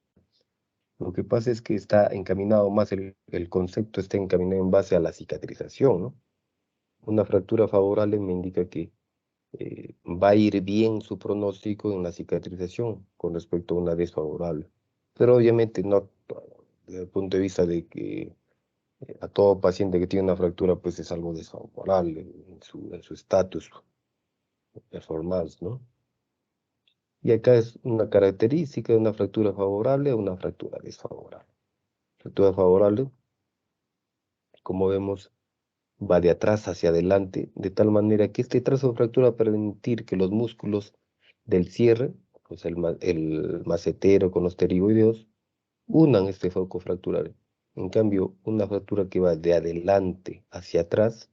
Lo que pasa es que está encaminado más, el concepto está encaminado en base a la cicatrización, ¿no? Una fractura favorable me indica que va a ir bien su pronóstico en la cicatrización con respecto a una desfavorable. Pero obviamente no desde el punto de vista de que a todo paciente que tiene una fractura pues es algo desfavorable en su estatus performance, ¿no? Y acá es una característica de una fractura favorable o una fractura desfavorable. Fractura favorable, como vemos, va de atrás hacia adelante, de tal manera que este trazo de fractura va a permitir que los músculos del cierre, pues el macetero con los pterigoideos, unan este foco fractural. En cambio, una fractura que va de adelante hacia atrás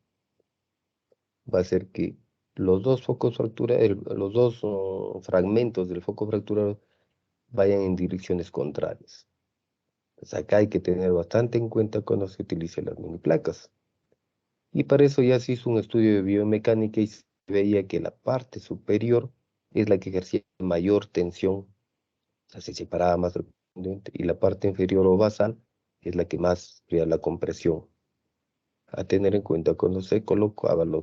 va a hacer que los dos focos los dos fragmentos del foco fractural vayan en direcciones contrarias. Pues acá hay que tener bastante en cuenta cuando se utilicen las mini placas. Y para eso ya se hizo un estudio de biomecánica y se veía que la parte superior es la que ejercía mayor tensión, o sea, se separaba más del componente, y la parte inferior o basal es la que más sufría la compresión. A tener en cuenta cuando se colocaban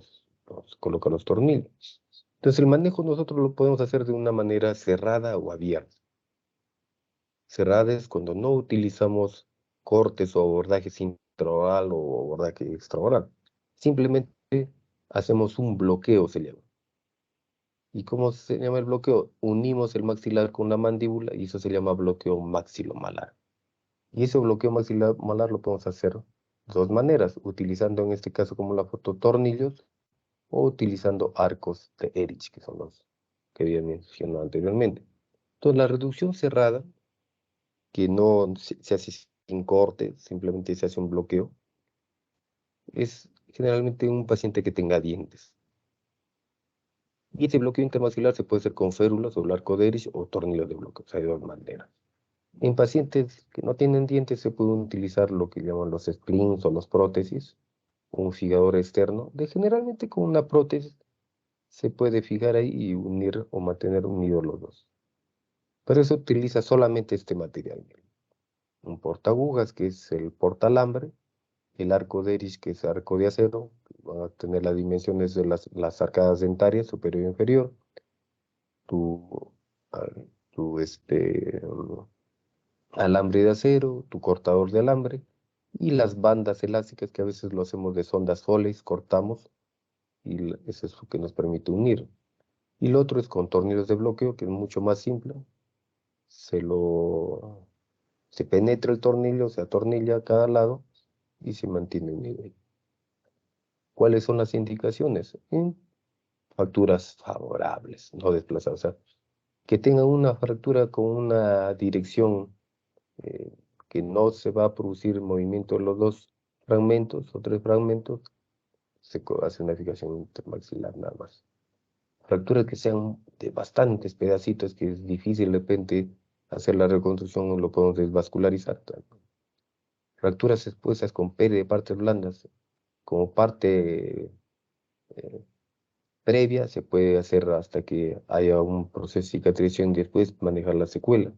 colocan los tornillos. Entonces el manejo nosotros lo podemos hacer de una manera cerrada o abierta. Cerrada es cuando no utilizamos cortes o abordajes intraoral o abordaje extraoral. Simplemente hacemos un bloqueo, se llama. ¿Y cómo se llama el bloqueo? Unimos el maxilar con la mandíbula y eso se llama bloqueo maxilomalar. Y ese bloqueo maxilomalar lo podemos hacer de dos maneras, utilizando en este caso como la foto tornillos o utilizando arcos de Erich, que son los que había mencionado anteriormente. Entonces la reducción cerrada, que no se hace sin corte, simplemente se hace un bloqueo, es generalmente un paciente que tenga dientes. Y ese bloqueo intermaxilar se puede hacer con férulas o el arco de Erich o tornillos de bloqueo, o sea, de dos maneras. En pacientes que no tienen dientes se pueden utilizar lo que llaman los splints o los prótesis, un figador externo, generalmente con una prótesis se puede fijar ahí y unir o mantener unidos los dos. Pero se utiliza solamente este material. Un portaagujas, que es el portalambre, el arco de Erich, que es arco de acero, van a tener las dimensiones de las arcadas dentarias, superior e inferior, tu, ah, tu alambre de acero, tu cortador de alambre, y las bandas elásticas que a veces lo hacemos de sondas Foley, cortamos, y eso es lo que nos permite unir. Y lo otro es con tornillos de bloqueo, que es mucho más simple. se penetra el tornillo, se atornilla a cada lado y se mantiene el nivel. ¿Cuáles son las indicaciones? Fracturas favorables, no desplazadas. O sea, que tengan una fractura con una dirección que no se va a producir movimiento de los dos fragmentos o tres fragmentos, se hace una fijación intermaxilar nada más. Fracturas que sean de bastantes pedacitos, que es difícil de repente hacer la reconstrucción, lo podemos desvascularizar. Fracturas expuestas con pérdida de partes blandas, como parte previa, se puede hacer hasta que haya un proceso de cicatrización y después manejar la secuela.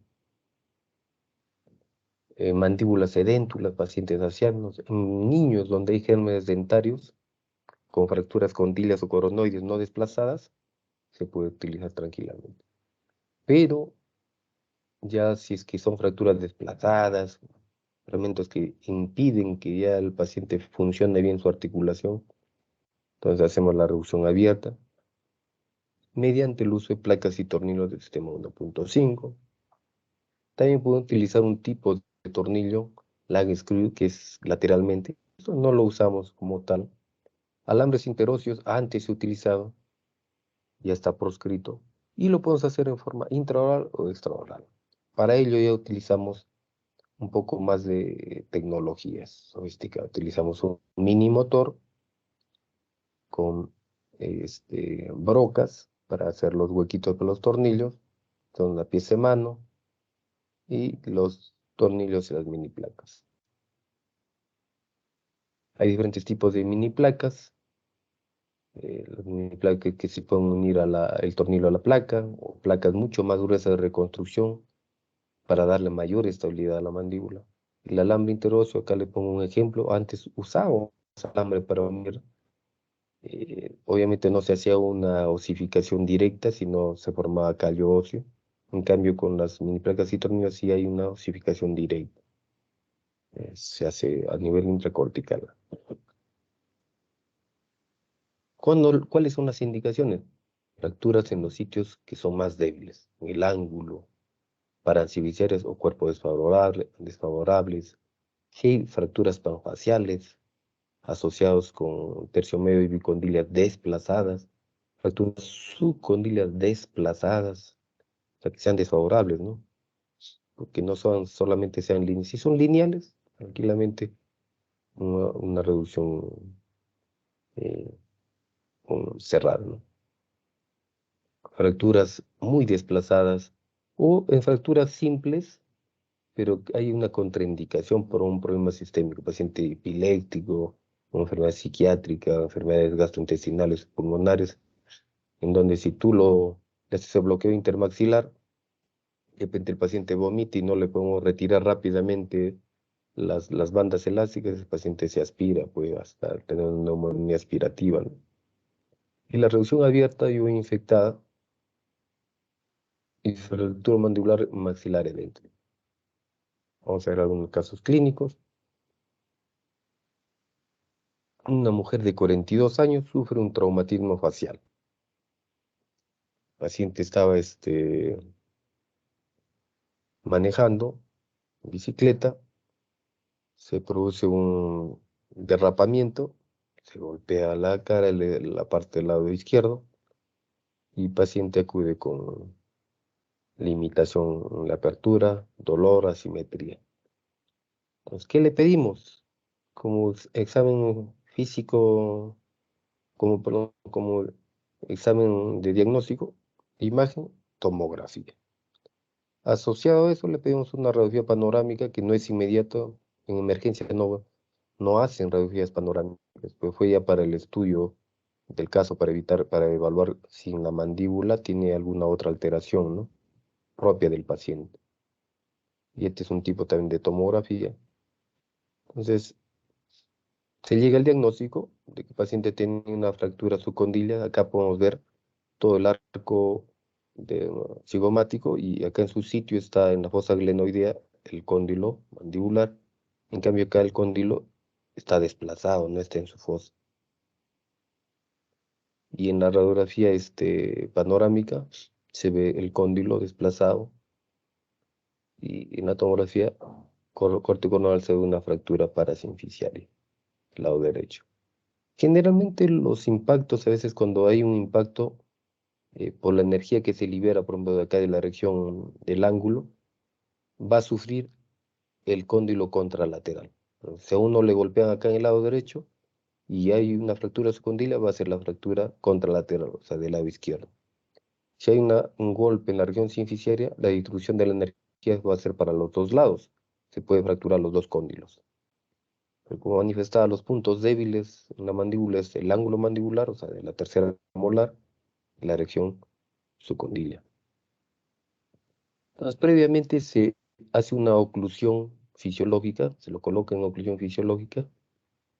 Mandíbulas edéntulas, pacientes ancianos, en niños donde hay gérmenes dentarios, con fracturas condilias o coronoides no desplazadas, se puede utilizar tranquilamente. Pero ya si es que son fracturas desplazadas, fragmentos que impiden que ya el paciente funcione bien su articulación, entonces hacemos la reducción abierta mediante el uso de placas y tornillos del sistema 1.5. También puedo utilizar un tipo de tornillo, lag screw, que es lateralmente. Esto no lo usamos como tal. Alambres interóseos antes se utilizado, ya está proscrito, y lo podemos hacer en forma intraoral o extraoral. Para ello ya utilizamos un poco más de tecnologías sofisticadas. Utilizamos un mini motor con brocas para hacer los huequitos de los tornillos, son la pieza de mano y los tornillos y las mini placas. Hay diferentes tipos de mini placas. Las mini placas que se pueden unir el tornillo a la placa, o placas mucho más gruesas de reconstrucción para darle mayor estabilidad a la mandíbula. El alambre interóseo, acá le pongo un ejemplo. Antes usábamos alambre para unir. Obviamente no se hacía una osificación directa, sino se formaba callo óseo. En cambio, con las mini placas y tornillos sí hay una osificación directa. Se hace a nivel intracortical. ¿Cuáles son las indicaciones? Fracturas en los sitios que son más débiles, en el ángulo, paranciviciares o cuerpos desfavorables, fracturas panfaciales asociados con tercio medio y bicondilias desplazadas, fracturas subcondilias desplazadas, o sea, que sean desfavorables, ¿no? Porque no son solamente sean lineales, si son lineales, tranquilamente una reducción eh, cerrada, ¿no? Fracturas muy desplazadas o en fracturas simples, pero hay una contraindicación por un problema sistémico, paciente epiléptico, o enfermedad psiquiátrica, enfermedades gastrointestinales, pulmonares, en donde si tú le haces el bloqueo intermaxilar, de repente el paciente vomita y no le podemos retirar rápidamente las bandas elásticas, el paciente se aspira, puede hasta tener una neumonía aspirativa, ¿no? Y la reducción abierta y o infectada y fractura mandibular maxilar edéntrica. Vamos a ver algunos casos clínicos. Una mujer de 42 años sufre un traumatismo facial. El paciente estaba manejando bicicleta, se produce un derrapamiento, se golpea la cara, la parte del lado izquierdo, y el paciente acude con limitación en la apertura, dolor, asimetría. Entonces, ¿qué le pedimos? Como examen físico, como examen de diagnóstico, imagen, tomografía. Asociado a eso, le pedimos una radiografía panorámica que no es inmediato. En emergencia no hacen radiografías panorámicas, pues fue ya para el estudio del caso, para evaluar si en la mandíbula tiene alguna otra alteración, ¿no? Propia del paciente. Y este es un tipo también de tomografía. Entonces, se llega al diagnóstico de que el paciente tiene una fractura subcondilia. Acá podemos ver todo el arco cigomático, y acá en su sitio está en la fosa glenoidea el cóndilo mandibular. En cambio acá el cóndilo está desplazado, no está en su fosa. Y en la radiografía panorámica se ve el cóndilo desplazado y en la tomografía corte coronal se ve una fractura parasinficiaria, lado derecho. Generalmente los impactos, a veces cuando hay un impacto, por la energía que se libera, por ejemplo, de acá de la región del ángulo, va a sufrir el cóndilo contralateral. Si a uno le golpean acá en el lado derecho y hay una fractura subcondilia, va a ser la fractura contralateral, o sea, del lado izquierdo. Si hay un golpe en la región sinficiaria, la distribución de la energía va a ser para los dos lados. Se puede fracturar los dos cóndilos. Pero como manifestaba, los puntos débiles en la mandíbula es el ángulo mandibular, o sea, de la tercera molar, y la región subcondilia. Entonces, previamente se hace una oclusión fisiológica, se lo coloca en oclusión fisiológica,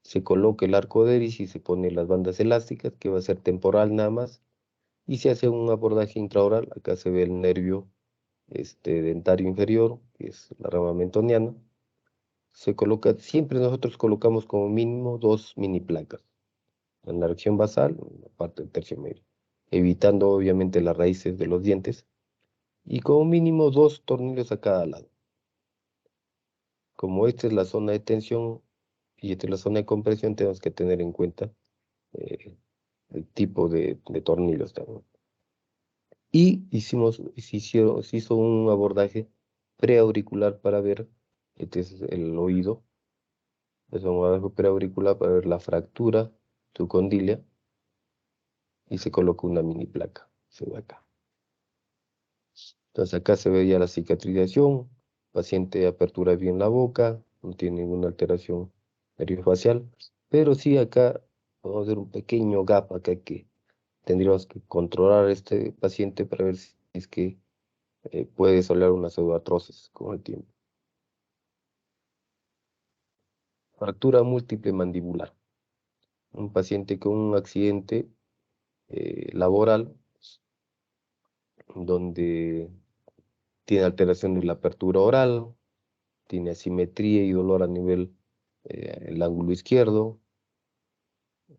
se coloca el arco de Eris y se pone las bandas elásticas, que va a ser temporal nada más, y se hace un abordaje intraoral. Acá se ve el nervio dentario inferior, que es la rama mentoniana. Se coloca, siempre nosotros colocamos como mínimo 2 mini placas, en la región basal, en la parte del tercio medio, evitando obviamente las raíces de los dientes, y como mínimo 2 tornillos a cada lado. Como esta es la zona de tensión y esta es la zona de compresión, tenemos que tener en cuenta eh, el tipo de tornillos también. Y se hizo un abordaje preauricular para ver, este es el oído, es un abordaje preauricular para ver la fractura subcondilia y se coloca una mini placa, se ve acá. Entonces acá se ve ya la cicatrización, paciente apertura bien la boca, no tiene ninguna alteración nerviofacial, pero sí acá vamos a ver un pequeño gap acá que tendríamos que controlar a este paciente para ver si es que puede desarrollar una pseudoartrosis con el tiempo. Fractura múltiple mandibular. Un paciente con un accidente laboral donde tiene alteración de la apertura oral, tiene asimetría y dolor a nivel el ángulo izquierdo,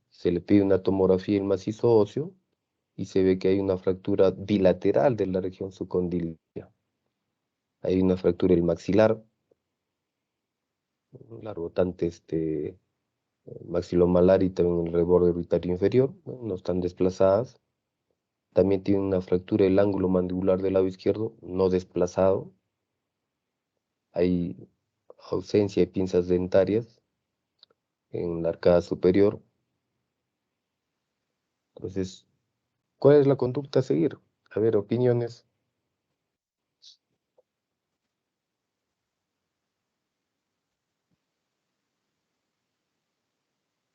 se le pide una tomografía en macizo óseo y se ve que hay una fractura bilateral de la región subcondilia. Hay una fractura del maxilar, la rotante maxilomalar y también el reborde orbitario inferior, no están desplazadas. También tiene una fractura del ángulo mandibular del lado izquierdo, no desplazado. Hay ausencia de pinzas dentarias en la arcada superior. Entonces, ¿cuál es la conducta a seguir? A ver, opiniones.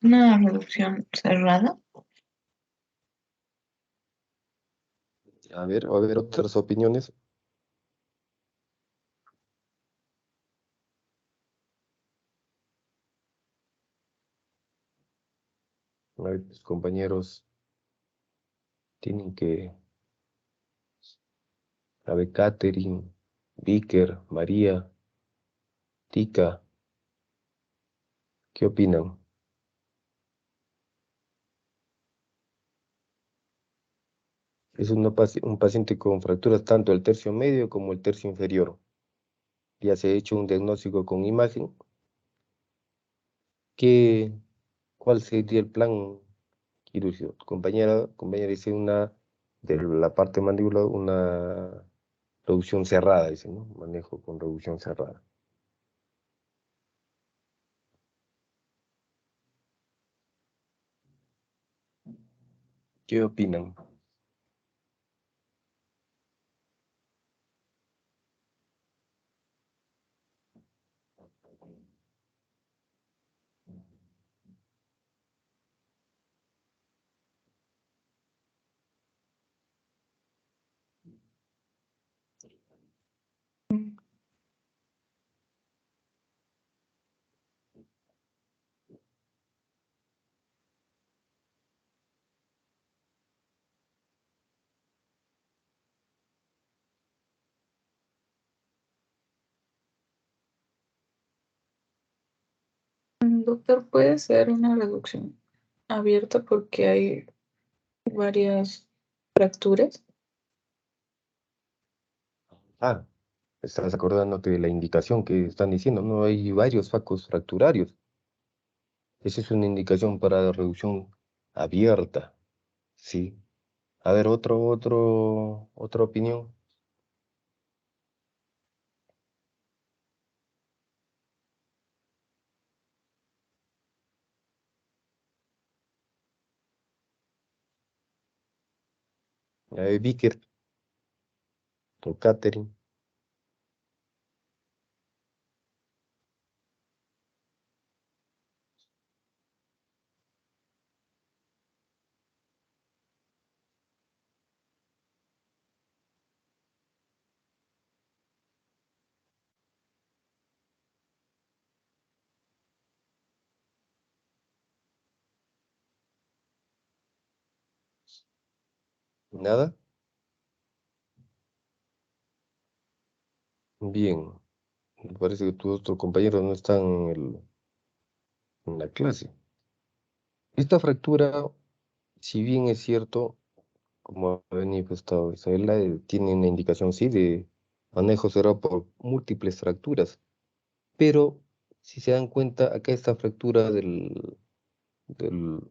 Una reducción cerrada. A ver otras opiniones. A ver, mis compañeros tienen que... A ver, Catherine, Vicker, María, Tica, ¿qué opinan? Es un paciente con fracturas tanto del tercio medio como el tercio inferior. Ya se ha hecho un diagnóstico con imagen. ¿Cuál sería el plan quirúrgico? Compañera dice de la parte mandibular, una reducción cerrada, dice, ¿no? Manejo con reducción cerrada. ¿Qué opinan? Doctor, puede ser una reducción abierta porque hay varias fracturas. Ah, Estás acordándote de la indicación que están diciendo, no hay varios focos fracturarios. Esa es una indicación para reducción abierta, ¿sí? A ver, otra opinión. Vicker o Catherine, nada. Bien, me parece que tus otros compañeros no están en la clase. Esta fractura, si bien es cierto, como ha manifestado Isabela, tiene una indicación, sí, de manejo cerrado por múltiples fracturas, pero si se dan cuenta, acá esta fractura del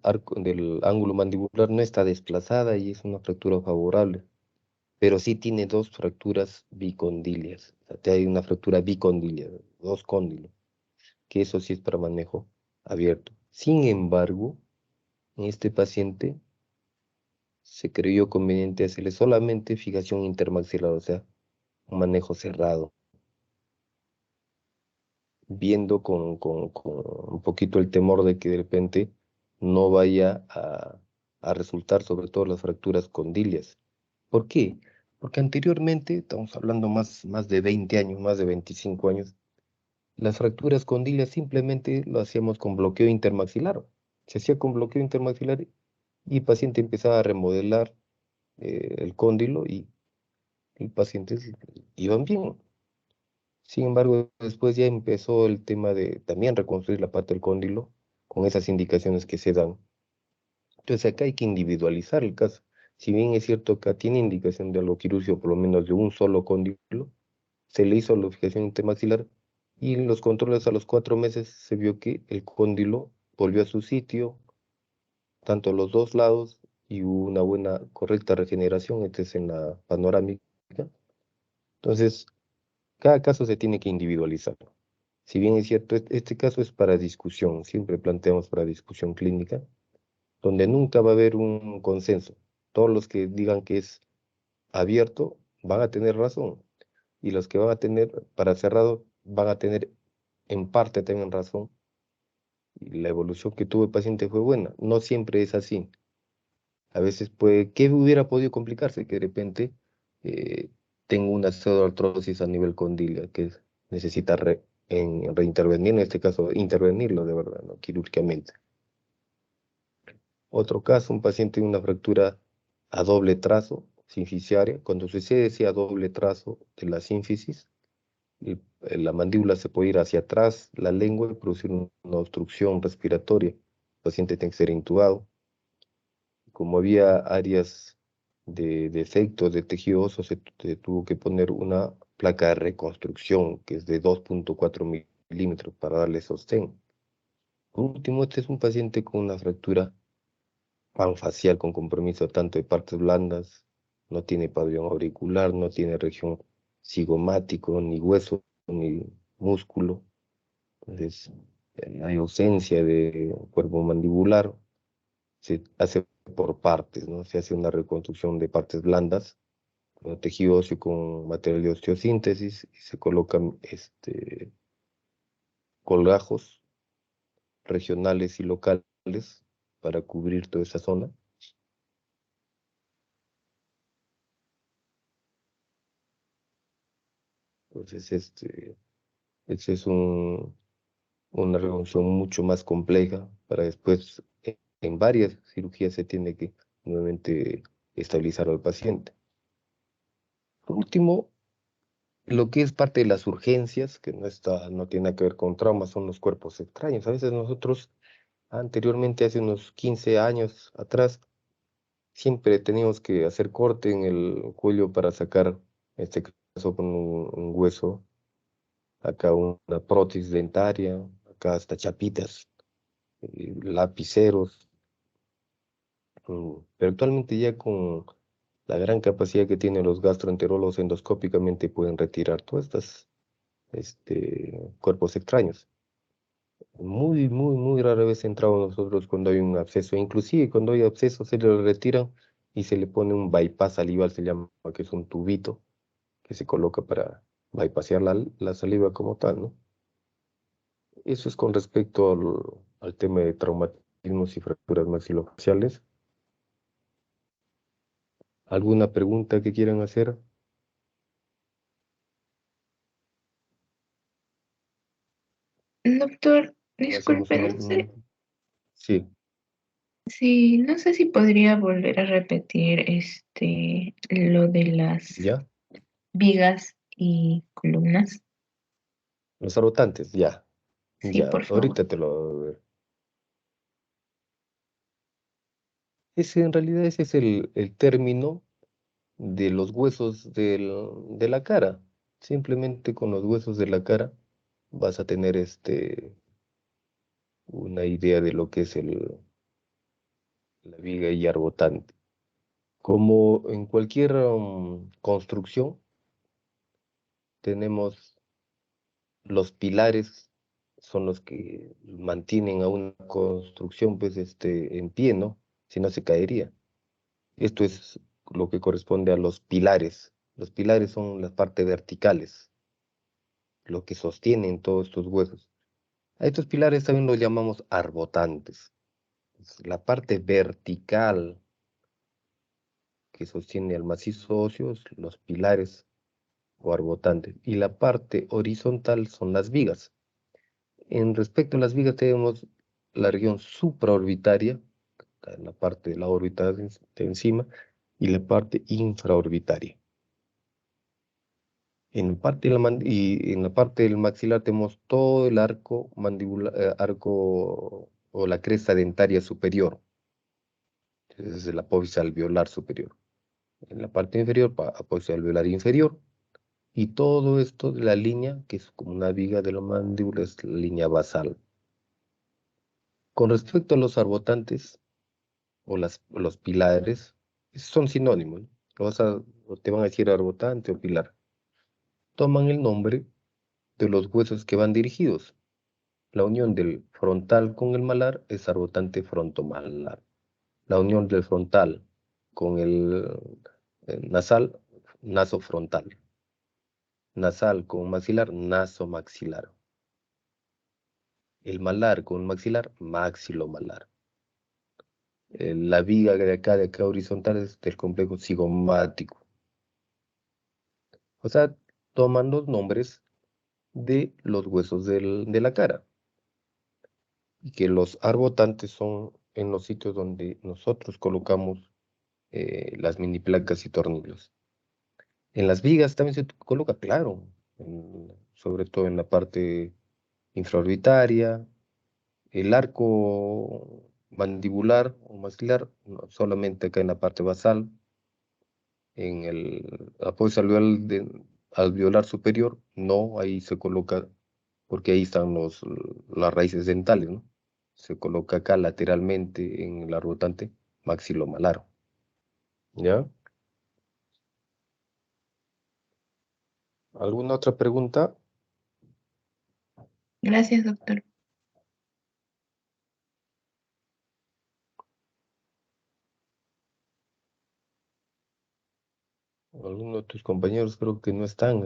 arco, del ángulo mandibular no está desplazada y es una fractura favorable, pero sí tiene dos fracturas bicondilias. O sea, te hay una fractura bicondilia, dos cóndilos, que eso sí es para manejo abierto. Sin embargo, en este paciente se creyó conveniente hacerle solamente fijación intermaxilar, o sea, un manejo cerrado, viendo con un poquito el temor de que de repente no vaya a resultar sobre todo las fracturas condilias. ¿Por qué? Porque anteriormente, estamos hablando más de 20 años, más de 25 años, las fracturas condilias simplemente lo hacíamos con bloqueo intermaxilar. Se hacía con bloqueo intermaxilar y el paciente empezaba a remodelar el cóndilo y el paciente iban bien. Sin embargo, después ya empezó el tema de también reconstruir la pata del cóndilo con esas indicaciones que se dan. Entonces acá hay que individualizar el caso. Si bien es cierto que tiene indicación de algo quirúrgico, por lo menos de un solo cóndilo, se le hizo la fijación intermaxilar y en los controles a los 4 meses se vio que el cóndilo volvió a su sitio, tanto a los dos lados, y hubo una buena, correcta regeneración, este es en la panorámica. Entonces, cada caso se tiene que individualizar. Si bien es cierto, este caso es para discusión, siempre planteamos para discusión clínica, donde nunca va a haber un consenso. Todos los que digan que es abierto van a tener razón, y los que van a tener para cerrado van a tener en parte también razón, y la evolución que tuvo el paciente fue buena. No siempre es así. A veces puede, ¿qué hubiera podido complicarse? Que de repente eh, tengo una pseudoartrosis a nivel condilia que necesita reintervenir, en este caso intervenirlo de verdad, ¿no? Quirúrgicamente. Otro caso, un paciente con una fractura a doble trazo sínfisiaria. Cuando sucede ese a doble trazo de la sínfisis, la mandíbula se puede ir hacia atrás, la lengua y producir una obstrucción respiratoria. El paciente tiene que ser intubado. Como había áreas de defecto de tejido óseo, se tuvo que poner una placa de reconstrucción que es de 2,4 milímetros para darle sostén. Por último, este es un paciente con una fractura panfacial con compromiso tanto de partes blandas, no tiene pabellón auricular, no tiene región cigomático, ni hueso, ni músculo. Entonces, hay ausencia de cuerpo mandibular, se hace por partes, ¿no? Se hace una reconstrucción de partes blandas, con tejido óseo con material de osteosíntesis, y se colocan colgajos regionales y locales para cubrir toda esa zona. Entonces, ese es una reconstrucción mucho más compleja para después, en varias cirugías se tiene que nuevamente estabilizar al paciente. Por último, lo que es parte de las urgencias, que no tiene nada que ver con traumas, son los cuerpos extraños. A veces nosotros, anteriormente, hace unos 15 años atrás, siempre teníamos que hacer corte en el cuello para sacar este caso con un hueso, acá una prótesis dentaria, acá hasta chapitas, lapiceros. Pero actualmente ya con la gran capacidad que tienen los gastroenterólogos endoscópicamente pueden retirar todas estas cuerpos extraños. Muy, muy, muy rara vez entramos nosotros cuando hay un absceso. Inclusive cuando hay absceso se le retiran y se le pone un bypass salival, se llama, que es un tubito que se coloca para bypassear la saliva como tal, ¿no? Eso es con respecto al tema de traumatismos y fracturas maxilofaciales. ¿Alguna pregunta que quieran hacer? Doctor, Hacemos disculpe, no sé, Sí, sí, no sé si podría volver a repetir lo de las ¿ya? vigas y columnas. Los rotantes, ya, Sí, ya. por favor. Ahorita te lo... en realidad ese es el término de los huesos de la cara. Simplemente con los huesos de la cara vas a tener una idea de lo que es la viga y arbotante. Como en cualquier construcción, tenemos los pilares, son los que mantienen a una construcción pues, en pie, ¿no? Si no se caería. Esto es lo que corresponde a los pilares. Los pilares son las partes verticales, lo que sostienen todos estos huesos. A estos pilares también los llamamos arbotantes. Es la parte vertical que sostiene al macizo óseo, los pilares o arbotantes. Y la parte horizontal son las vigas. En respecto a las vigas tenemos la región supraorbitaria, en la parte de la órbita de encima, y la parte infraorbitaria. Y en la parte del maxilar tenemos todo el arco mandibular, arco o la cresta dentaria superior, es la apófisis alveolar superior. En la parte inferior, apófisis alveolar inferior, y todo esto de la línea, que es como una viga de la mandíbula, es la línea basal. Con respecto a los arbotantes o los pilares, son sinónimos, ¿no? O te van a decir arbotante o pilar. Toman el nombre de los huesos que van dirigidos. La unión del frontal con el malar es arbotante frontomalar. La unión del frontal con el nasal, nasofrontal. Nasal con maxilar, nasomaxilar. El malar con maxilar, maxilomalar. La viga de acá horizontal es del complejo cigomático. O sea, toman los nombres de los huesos de la cara. Y que los arbotantes son en los sitios donde nosotros colocamos las mini placas y tornillos. En las vigas también se coloca, claro, sobre todo en la parte infraorbitaria, el arco mandibular o maxilar, no, solamente acá en la parte basal, en el apófisis alveolar superior, no, ahí se coloca, porque ahí están las raíces dentales, ¿no? Se coloca acá lateralmente en el arbotante maxilomalar, ¿ya? ¿Alguna otra pregunta? Gracias, doctor. Alguno de tus compañeros creo que no están,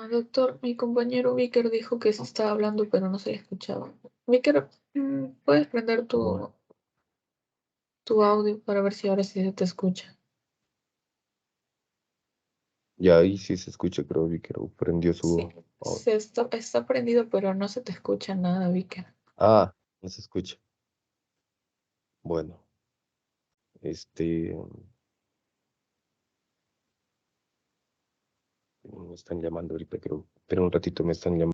Doctor, mi compañero Vicker dijo que se estaba hablando, pero no se le escuchaba. Vicker, ¿puedes prender bueno, tu audio para ver si ahora sí se te escucha? ya ahí sí se escucha, creo que prendió Sí, su... oh, está prendido, pero no se te escucha nada, Vicker. ah, no se escucha. Bueno, este, me están llamando ahorita, creo, pero un ratito me están llamando.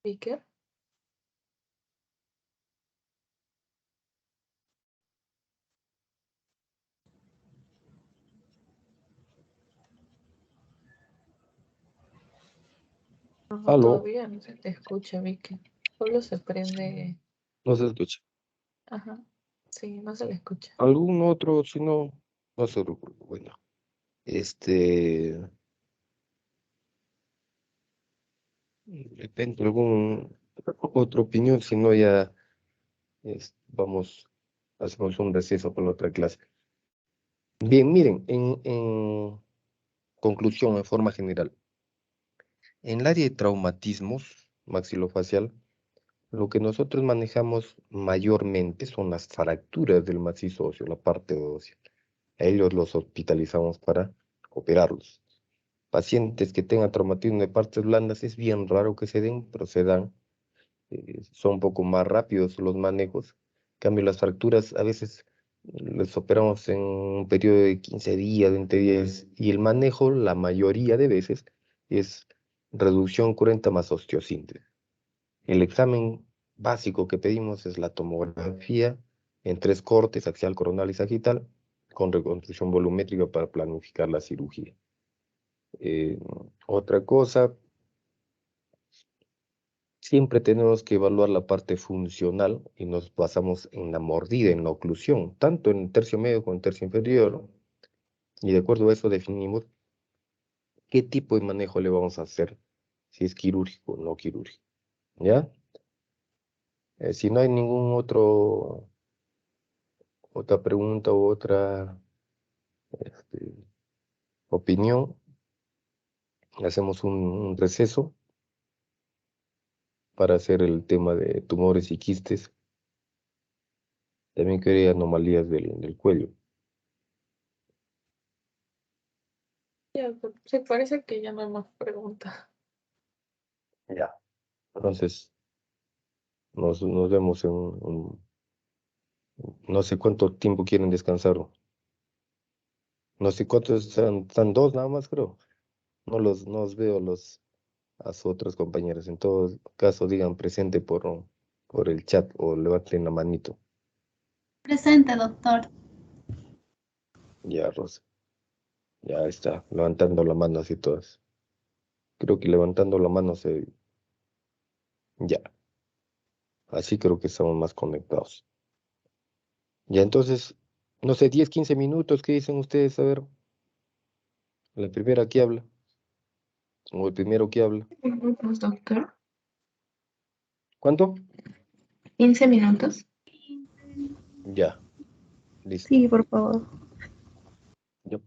Víker. No, Aló, todavía no se te escucha, Víker. Solo se prende. no se escucha. Ajá. Sí, no se le escucha. ¿Algún otro? Si no, no se preocupe. Bueno, de repente algún otra opinión, si no ya vamos, hacemos un receso con la otra clase. Bien, miren, en conclusión, en forma general, en el área de traumatismos maxilofacial, lo que nosotros manejamos mayormente son las fracturas del macizo óseo, la parte ósea. A ellos los hospitalizamos para operarlos. Pacientes que tengan traumatismo de partes blandas es bien raro que se den, pero se dan. Son un poco más rápidos los manejos. En cambio, las fracturas a veces les operamos en un periodo de 15 días, 20 días, y el manejo, la mayoría de veces, es reducción cruenta más osteosíntesis. El examen básico que pedimos es la tomografía en 3 cortes, axial, coronal y sagital, con reconstrucción volumétrica para planificar la cirugía. Otra cosa, siempre tenemos que evaluar la parte funcional y nos basamos en la mordida, en la oclusión, tanto en el tercio medio como en el tercio inferior, y de acuerdo a eso definimos qué tipo de manejo le vamos a hacer, si es quirúrgico o no quirúrgico, ¿ya? Si no hay ningún otra pregunta u otra este, opinión, hacemos un receso para hacer el tema de tumores y quistes. También quería anomalías del cuello. Ya, se parece que ya no hay más preguntas. Ya. Entonces, nos vemos no sé cuánto tiempo quieren descansar. No sé cuántos están 2 nada más, creo. No los veo a sus otros compañeros. En todo caso, digan presente por el chat o levanten la manito. Presente, doctor. Ya, Rosa. Ya está, levantando la mano así todas. Creo que levantando la mano se... Ya, así creo que estamos más conectados. Ya, entonces, no sé, 10 15 minutos, ¿qué dicen ustedes? A ver, la primera que habla, o el primero que habla. Minutos, doctor. ¿Cuánto? 15 minutos. Ya, listo. Sí, por favor. Ya.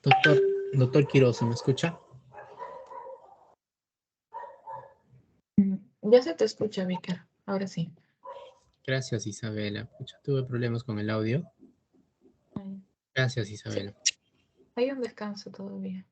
Doctor Quiroz, ¿me escucha? Ya se te escucha, Víctor. Ahora sí. Gracias, Isabela. Pucha, tuve problemas con el audio. Gracias, Isabela. Hay un descanso todavía.